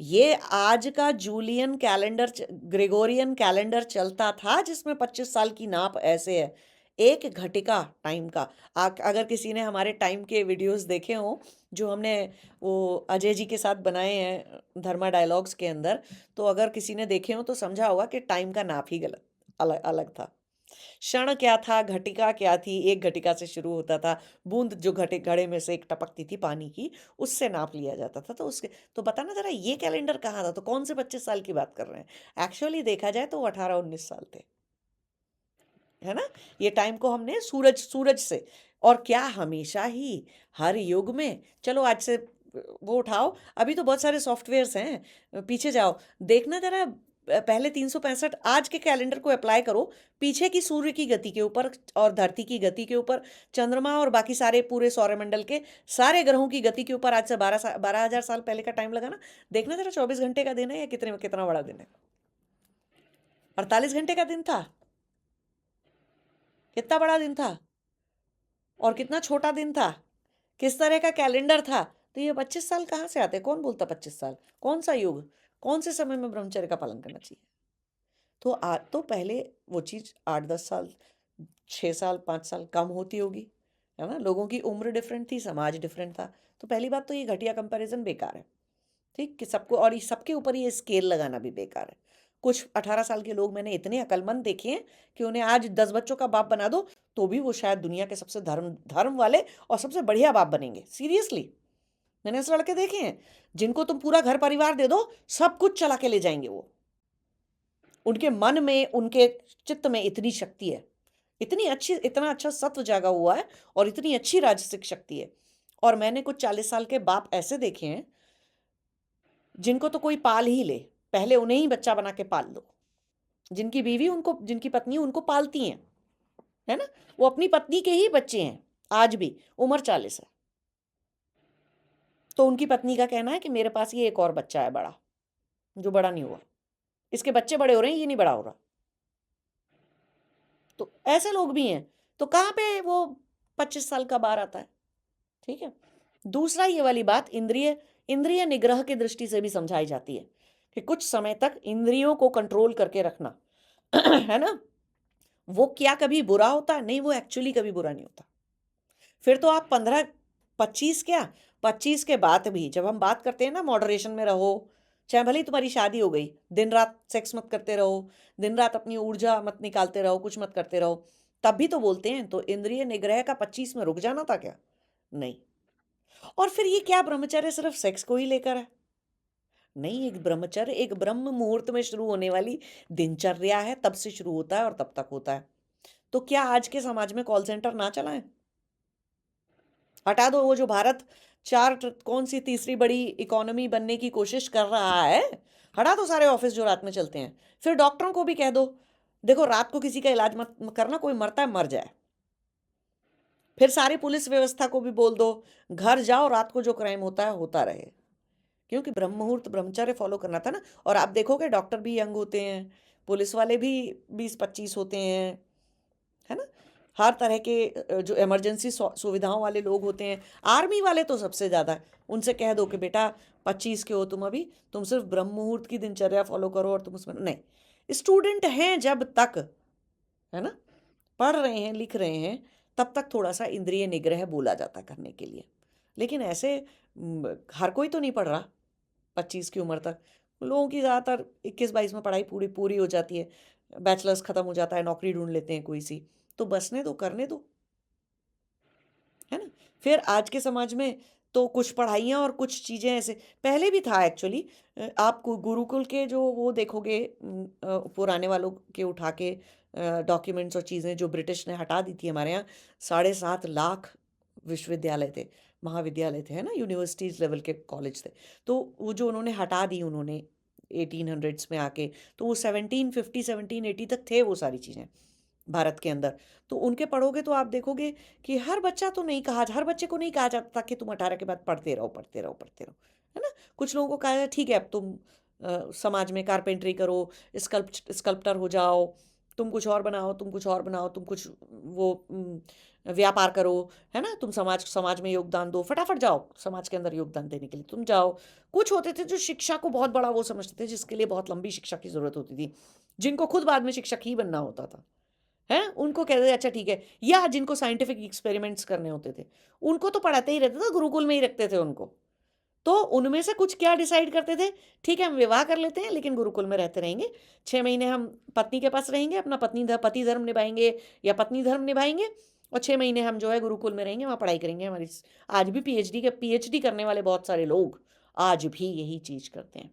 ये आज का जूलियन कैलेंडर, ग्रेगोरियन कैलेंडर चलता था जिसमें 25 साल की नाप ऐसे है, एक घटिका टाइम का? अगर किसी ने हमारे टाइम के वीडियोस देखे हो जो हमने वो अजय जी के साथ बनाए हैं धर्मा डायलॉग्स के अंदर, तो अगर किसी ने देखे हो तो समझा होगा कि टाइम का नाप ही गलत, अलग अलग था। क्षण क्या था, घटिका क्या थी, एक घटिका से शुरू होता था, बूंद जो घटे घड़े में से एक टपकती थी पानी की, उससे नाप लिया जाता था। तो उसके तो बताना ज़रा ये कैलेंडर कहाँ था? तो कौन से 25 साल की बात कर रहे हैं? एक्चुअली देखा जाए तो वो 18-19 साल थे, है ना? ये टाइम को हमने सूरज सूरज से और क्या हमेशा ही हर युग में चलो आज से वो उठाओ, अभी तो बहुत सारे सॉफ्टवेयर्स हैं, पीछे जाओ, देखना ज़रा पहले 365 आज के कैलेंडर को अप्लाई करो, पीछे की सूर्य की गति के ऊपर और धरती की गति के ऊपर, चंद्रमा और बाकी सारे पूरे सौरमंडल के सारे ग्रहों की गति के ऊपर आज से 12,000 साल पहले का टाइम लगाना, देखना ज़रा 24 घंटे का दिन है या कितना बड़ा दिन है? 48 घंटे का दिन था? कितना बड़ा दिन था? और कितना छोटा दिन था, किस तरह का कैलेंडर था। तो ये 25 साल कहाँ से आते हैं? कौन बोलता 25 साल? कौन-सा युग? कौन से समय में ब्रह्मचर्य का पालन करना चाहिए? तो पहले वो चीज़ 8-10 साल, 6 साल, 5 साल कम होती होगी, है ना? लोगों की उम्र डिफरेंट थी, समाज डिफरेंट था। तो पहली बात तो ये घटिया कंपैरिज़न बेकार है। ठीक? कि सबको और ये सबके ऊपर ये स्केल लगाना भी बेकार है। कुछ 18 साल के लोग मैंने इतने अक्लमंद देखे हैं कि उन्हें आज 10 बच्चों का बाप बना दो, तो भी वो शायद दुनिया के सबसे धर्म धर्म वाले और सबसे बढ़िया बाप बनेंगे। सीरियसली, मैंने ऐसे लड़के देखे हैं, जिनको तुम पूरा घर परिवार दे दो, सब कुछ चला के ले जाएँगे वो। उनके मन में, उनके चित्त में इतनी शक्ति है। इतना अच्छा सत्व जागा हुआ है और इतनी अच्छी राजसिक शक्ति है। और मैंने कुछ 40 साल के बाप ऐसे देखे हैं जिनको तो कोई पाल ही ले, पहले उन्हें ही बच्चा बना के पाल लो। जिनकी पत्नी उनको पालती हैं, है ना? वो अपनी पत्नी के ही बच्चे हैं, आज भी, उम्र 40 है। तो उनकी पत्नी का कहना है कि मेरे पास ये एक और बच्चा है बड़ा, जो बड़ा नहीं हुआ। इसके बच्चे बड़े हो रहे हैं, ये नहीं बड़ा हो रहा। तो ऐसे लोग भी हैं। तो कहाँ पे वो 25 साल का बार आता है, ठीक है? दूसरा ये वाली बात इंद्रिय निग्रह की दृष्टि से भी समझाई जाती है कि कुछ समय तक इंद्रियों को कंट्रोल करके रखना है ना? वो क्या कभी बुरा होता है? नहीं, वो एक्चुअली कभी बुरा नहीं होता। फिर तो आप 15 25 क्या, 25 के बाद भी जब हम बात करते हैं ना मॉडरेशन में रहो, चाहे भले ही तुम्हारी शादी हो गई, दिन-रात सेक्स मत करते रहो, दिन-रात अपनी ऊर्जा मत निकालते रहो, कुछ मत करते रहो, तब भी तो बोलते हैं। तो इंद्रिय निग्रह का 25 में रुक जाना था क्या? नहीं। और फिर ये क्या ब्रह्मचर्य सिर्फ सेक्स को ही लेकर है? नहीं, एक ब्रह्मचर्य एक ब्रह्म मुहूर्त में शुरू होने वाली दिनचर्या है, तब से शुरू होता है और तब तक होता है। तो क्या आज के समाज में कॉल सेंटर ना चलाएं? हटा दो वो जो भारत कौन सी तीसरी बड़ी इकोनॉमी बनने की कोशिश कर रहा है, हटा दो सारे ऑफिस जो रात में चलते हैं। फिर डॉक्टरों को भी कह दो, देखो रात को किसी का इलाज मत करना, कोई मरता है मर जाए। फिर सारी पुलिस व्यवस्था को भी बोल दो, घर जाओ, रात को जो क्राइम होता है होता रहे। क्योंकि ब्रह्म मुहूर्त ब्रह्मचर्य फॉलो करना था ना। और आप देखोगे डॉक्टर भी यंग होते हैं, पुलिस वाले भी 20-25 होते हैं, है ना? हर तरह के जो इमरजेंसी सुविधाओं वाले लोग होते हैं, आर्मी वाले तो सबसे ज़्यादा। उनसे कह दो कि बेटा 25 के हो तुम अभी, तुम सिर्फ ब्रह्म मुहूर्त की दिनचर्या फॉलो करो और तुम उसमें नहीं। स्टूडेंट हैं जब तक, है ना, पढ़ रहे हैं लिख रहे हैं, तब तक थोड़ा सा इंद्रिय निग्रह बोला जाता करने के लिए। लेकिन ऐसे हर कोई तो नहीं पढ़ रहा 25 की उम्र तक। लोगों की ज़्यादातर 21-22 में पढ़ाई पूरी पूरी हो जाती है, बैचलर्स ख़त्म हो जाता है, नौकरी ढूंढ लेते हैं कोई सी। तो बसने दो, करने दो, है ना? फिर आज के समाज में तो कुछ पढ़ाइयाँ और कुछ चीज़ें ऐसे पहले भी था एक्चुअली। आप गुरुकुल के जो वो देखोगे, पुराने वालों के उठा के डॉक्यूमेंट्स और चीज़ें जो ब्रिटिश ने हटा दी थी हमारे यहाँ, 7.5 लाख विश्वविद्यालय थे, महाविद्यालय थे, है ना, यूनिवर्सिटीज़ लेवल के कॉलेज थे। तो वो जो उन्होंने हटा दी उन्होंने 1800s में आके, तो वो 1750 1780 तक थे वो सारी चीज़ें भारत के अंदर। तो उनके पढ़ोगे तो आप देखोगे कि हर बच्चे को नहीं कहा जाता कि तुम 18 के बाद पढ़ते रहो, पढ़ते रहो, पढ़ते रहो, है ना? कुछ लोगों को कहा जाता ठीक है, अब तुम समाज में कारपेंटरी करो, स्कल्प्टर हो जाओ, तुम कुछ और बनाओ, तुम कुछ और बनाओ, तुम कुछ वो व्यापार करो, है ना? तुम समाज समाज में योगदान दो, फटाफट जाओ समाज के अंदर योगदान देने के लिए तुम जाओ। कुछ होते थे जो शिक्षा को बहुत बड़ा वो समझते थे, जिसके लिए बहुत लंबी शिक्षा की ज़रूरत होती थी, जिनको खुद बाद में शिक्षक ही बनना होता था। हैं? उनको कहते थे अच्छा ठीक है, या जिनको साइंटिफिक एक्सपेरिमेंट्स करने होते थे, उनको तो पढ़ाते ही रहते थे, गुरुकुल में ही रखते थे उनको। तो उनमें से कुछ क्या डिसाइड करते थे, ठीक है हम विवाह कर लेते हैं लेकिन गुरुकुल में रहते रहेंगे, 6 महीने हम पत्नी के पास रहेंगे, अपना पति धर्म निभाएंगे या पत्नी धर्म निभाएंगे, और 6 महीने हम जो है गुरुकुल में रहेंगे, वहाँ पढ़ाई करेंगे। हमारी आज भी पीएचडी करने वाले बहुत सारे लोग आज भी यही चीज करते हैं,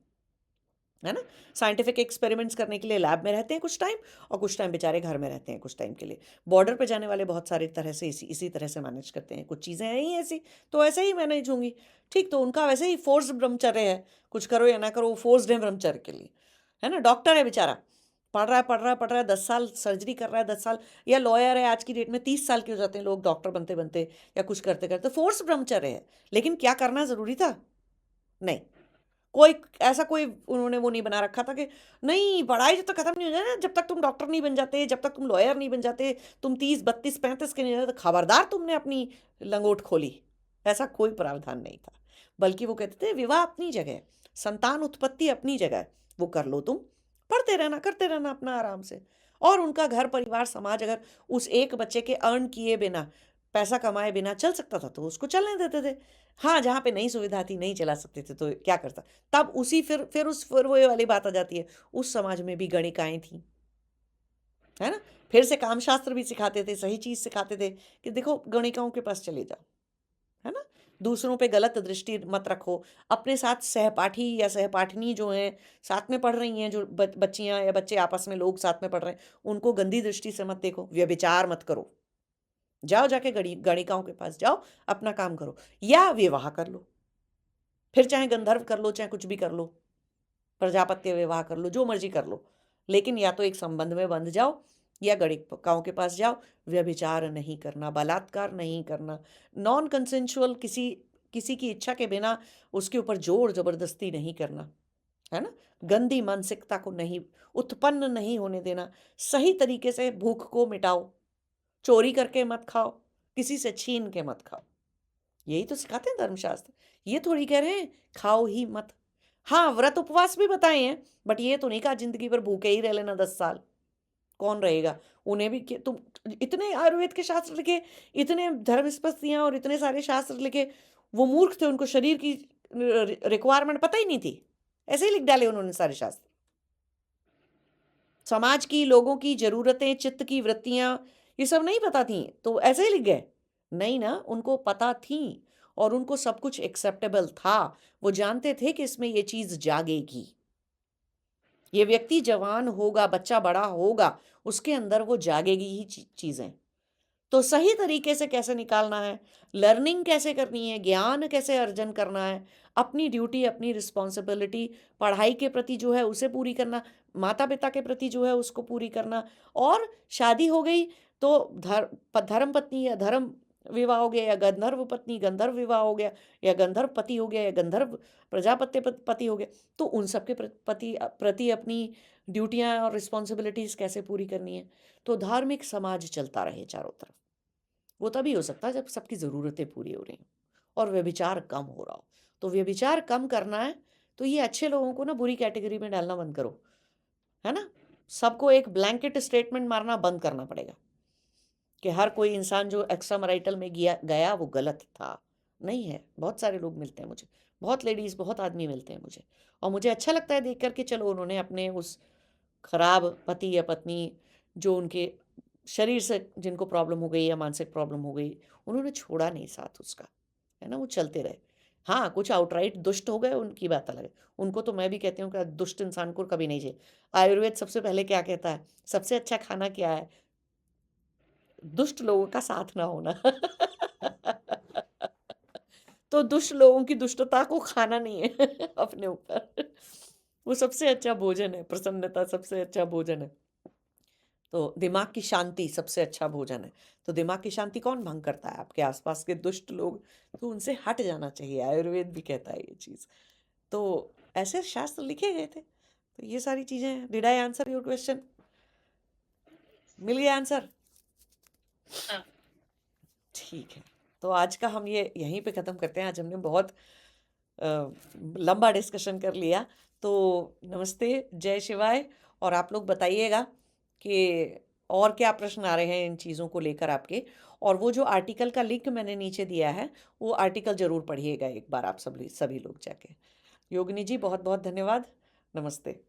है ना। साइंटिफिक एक्सपेरिमेंट्स करने के लिए लैब में रहते हैं कुछ टाइम, और कुछ टाइम बेचारे घर में रहते हैं कुछ टाइम के लिए। बॉर्डर पे जाने वाले बहुत सारे तरह से इसी तरह से मैनेज करते हैं, कुछ चीज़ें हैं ही ऐसी, तो ऐसे ही मैनेज होंगी। ठीक, तो उनका वैसे ही फोर्स्ड ब्रह्मचर्य है, कुछ करो या ना करो, वो फोर्स्ड है ब्रह्मचर्य के लिए, है ना। डॉक्टर है बेचारा, पढ़ रहा है 10 साल सर्जरी कर रहा है, 10 साल, या लॉयर है, आज की डेट में 30 साल के हो जाते हैं लोग डॉक्टर बनते बनते, या कुछ करते करते, फोर्स ब्रह्मचर्य है। लेकिन क्या करना जरूरी था? नहीं। कोई उन्होंने वो नहीं बना रखा था कि नहीं पढ़ाई जब तक खत्म नहीं हो जाए ना, जब तक तुम डॉक्टर नहीं बन जाते, जब तक तुम लॉयर नहीं बन जाते, तुम 30 32 35 के नहीं जाते, तो खबरदार तुमने अपनी लंगोट खोली। ऐसा कोई प्रावधान नहीं था, बल्कि वो कहते थे विवाह अपनी जगह, संतान उत्पत्ति अपनी जगह, वो कर लो तुम, पढ़ते रहना करते रहना अपना आराम से। और उनका घर परिवार समाज अगर उस एक बच्चे के अर्न किए बिना, पैसा कमाए बिना चल सकता था तो उसको चलने देते थे। हाँ, जहाँ पे नहीं सुविधा थी, नहीं चला सकते थे, तो क्या करता, तब उसी फिर वो ये वाली बात आ जाती है, उस समाज में भी गणिकाएं थी, है ना। फिर से काम शास्त्र भी सिखाते थे, सही चीज सिखाते थे कि देखो गणिकाओं के पास चले जाओ, है ना। दूसरों पे गलत दृष्टि मत रखो, अपने साथ सहपाठी या सहपाठिनी जो हैं, साथ में पढ़ रही हैं, जो बच्चियां या बच्चे आपस में लोग साथ में पढ़ रहे हैं, उनको गंदी दृष्टि से मत देखो, व्यभिचार मत करो। जाओ जाके गणिकाओं के पास जाओ, अपना काम करो, या विवाह कर लो, फिर चाहे गंधर्व कर लो, चाहे कुछ भी कर लो, प्रजापत्य विवाह कर लो, जो मर्जी कर लो, लेकिन या तो एक संबंध में बंध जाओ, या गणिकाओं के पास जाओ। व्यभिचार नहीं करना, बलात्कार नहीं करना, नॉन कंसेंशुअल किसी किसी की इच्छा के बिना उसके ऊपर जोर जबरदस्ती नहीं करना, है ना। गंदी मानसिकता को नहीं उत्पन्न नहीं होने देना, सही तरीके से भूख को मिटाओ, चोरी करके मत खाओ, किसी से छीन के मत खाओ। यही तो सिखाते हैं धर्मशास्त्र। ये थोड़ी कह रहे हैं खाओ ही मत। हाँ, व्रत उपवास भी बताए हैं, बट ये तो नहीं कहा जिंदगी भर भूखे ही रह लेना 10 साल। कौन रहेगा? उन्हें भी तुम इतने आयुर्वेद के शास्त्र लिखे, इतने धर्म स्पस्तियां और इतने सारे शास्त्र लिखे, वो मूर्ख थे, उनको शरीर की रिक्वायरमेंट पता ही नहीं थी, ऐसे ही लिख डाले उन्होंने सारे शास्त्र। समाज की, लोगों की जरूरतें, चित्त की वृत्तियां, ये सब नहीं पता थी तो ऐसे ही लिख गए? नहीं ना, उनको पता थी, और उनको सब कुछ एक्सेप्टेबल था। वो जानते थे कि इसमें ये चीज जागेगी, ये व्यक्ति जवान होगा, बच्चा बड़ा होगा, उसके अंदर वो जागेगी ही चीजें। तो सही तरीके से कैसे निकालना है, लर्निंग कैसे करनी है, ज्ञान कैसे अर्जन करना है, अपनी ड्यूटी, अपनी रिस्पॉन्सिबिलिटी, पढ़ाई के प्रति जो है उसे पूरी करना, माता पिता के प्रति जो है उसको पूरी करना, और शादी हो गई तो धर्म पत्नी या धर्म विवाह हो गया, या गंधर्व पत्नी गंधर्व विवाह हो गया, या गंधर्व पति हो गया, या गंधर्व प्रजापत्य पति हो गया, तो उन सबके प्रति अपनी ड्यूटियां और रिस्पॉन्सिबिलिटीज कैसे पूरी करनी है। तो धार्मिक समाज चलता रहे चारों तरफ, वो तभी हो सकता है जब सबकी ज़रूरतें पूरी हो रही हों और व्यभिचार कम हो रहा हो। तो व्यभिचार कम करना है तो ये अच्छे लोगों को ना बुरी कैटेगरी में डालना बंद करो, है ना। सबको एक ब्लैंकेट स्टेटमेंट मारना बंद करना पड़ेगा कि हर कोई इंसान जो एक्स्ट्रा मैरिटल में गया वो गलत था। नहीं है, बहुत सारे लोग मिलते हैं मुझे, बहुत लेडीज़, बहुत आदमी मिलते हैं मुझे, और मुझे अच्छा लगता है देख कर के चलो उन्होंने अपने उस खराब पति या पत्नी, जो उनके शरीर से जिनको प्रॉब्लम हो गई या मानसिक प्रॉब्लम हो गई, उन्होंने छोड़ा नहीं साथ उसका, है ना, वो चलते रहे। हाँ, कुछ आउटराइट दुष्ट हो गए, उनकी बात अलग है, उनको तो मैं भी कहती हूँ कि दुष्ट इंसान को कभी नहीं चाहिए। आयुर्वेद सबसे पहले क्या कहता है, सबसे अच्छा खाना क्या है? दुष्ट लोगों का साथ ना होना। तो दुष्ट लोगों की दुष्टता को खाना नहीं है अपने ऊपर। वो सबसे अच्छा भोजन है, प्रसन्नता सबसे अच्छा भोजन है। तो दिमाग की शांति सबसे अच्छा भोजन है। तो दिमाग की शांति कौन भंग करता है? आपके आसपास के दुष्ट लोग। तो उनसे हट जाना चाहिए, आयुर्वेद भी कहता है ये चीज़। तो ऐसे शास्त्र लिखे गए थे। तो ये सारी चीज़ें हैं। Did I answer your question? मिल गया आंसर? हाँ। ठीक है, तो आज का हम ये यहीं पे ख़त्म करते हैं। आज हमने बहुत लंबा डिस्कशन कर लिया। तो नमस्ते, जय शिवाय। और आप लोग बताइएगा कि और क्या प्रश्न आ रहे हैं इन चीज़ों को लेकर आपके। और वो जो आर्टिकल का लिंक मैंने नीचे दिया है, वो आर्टिकल ज़रूर पढ़िएगा एक बार आप सभी सभी लोग जाके। योगिनी जी बहुत-बहुत धन्यवाद। नमस्ते।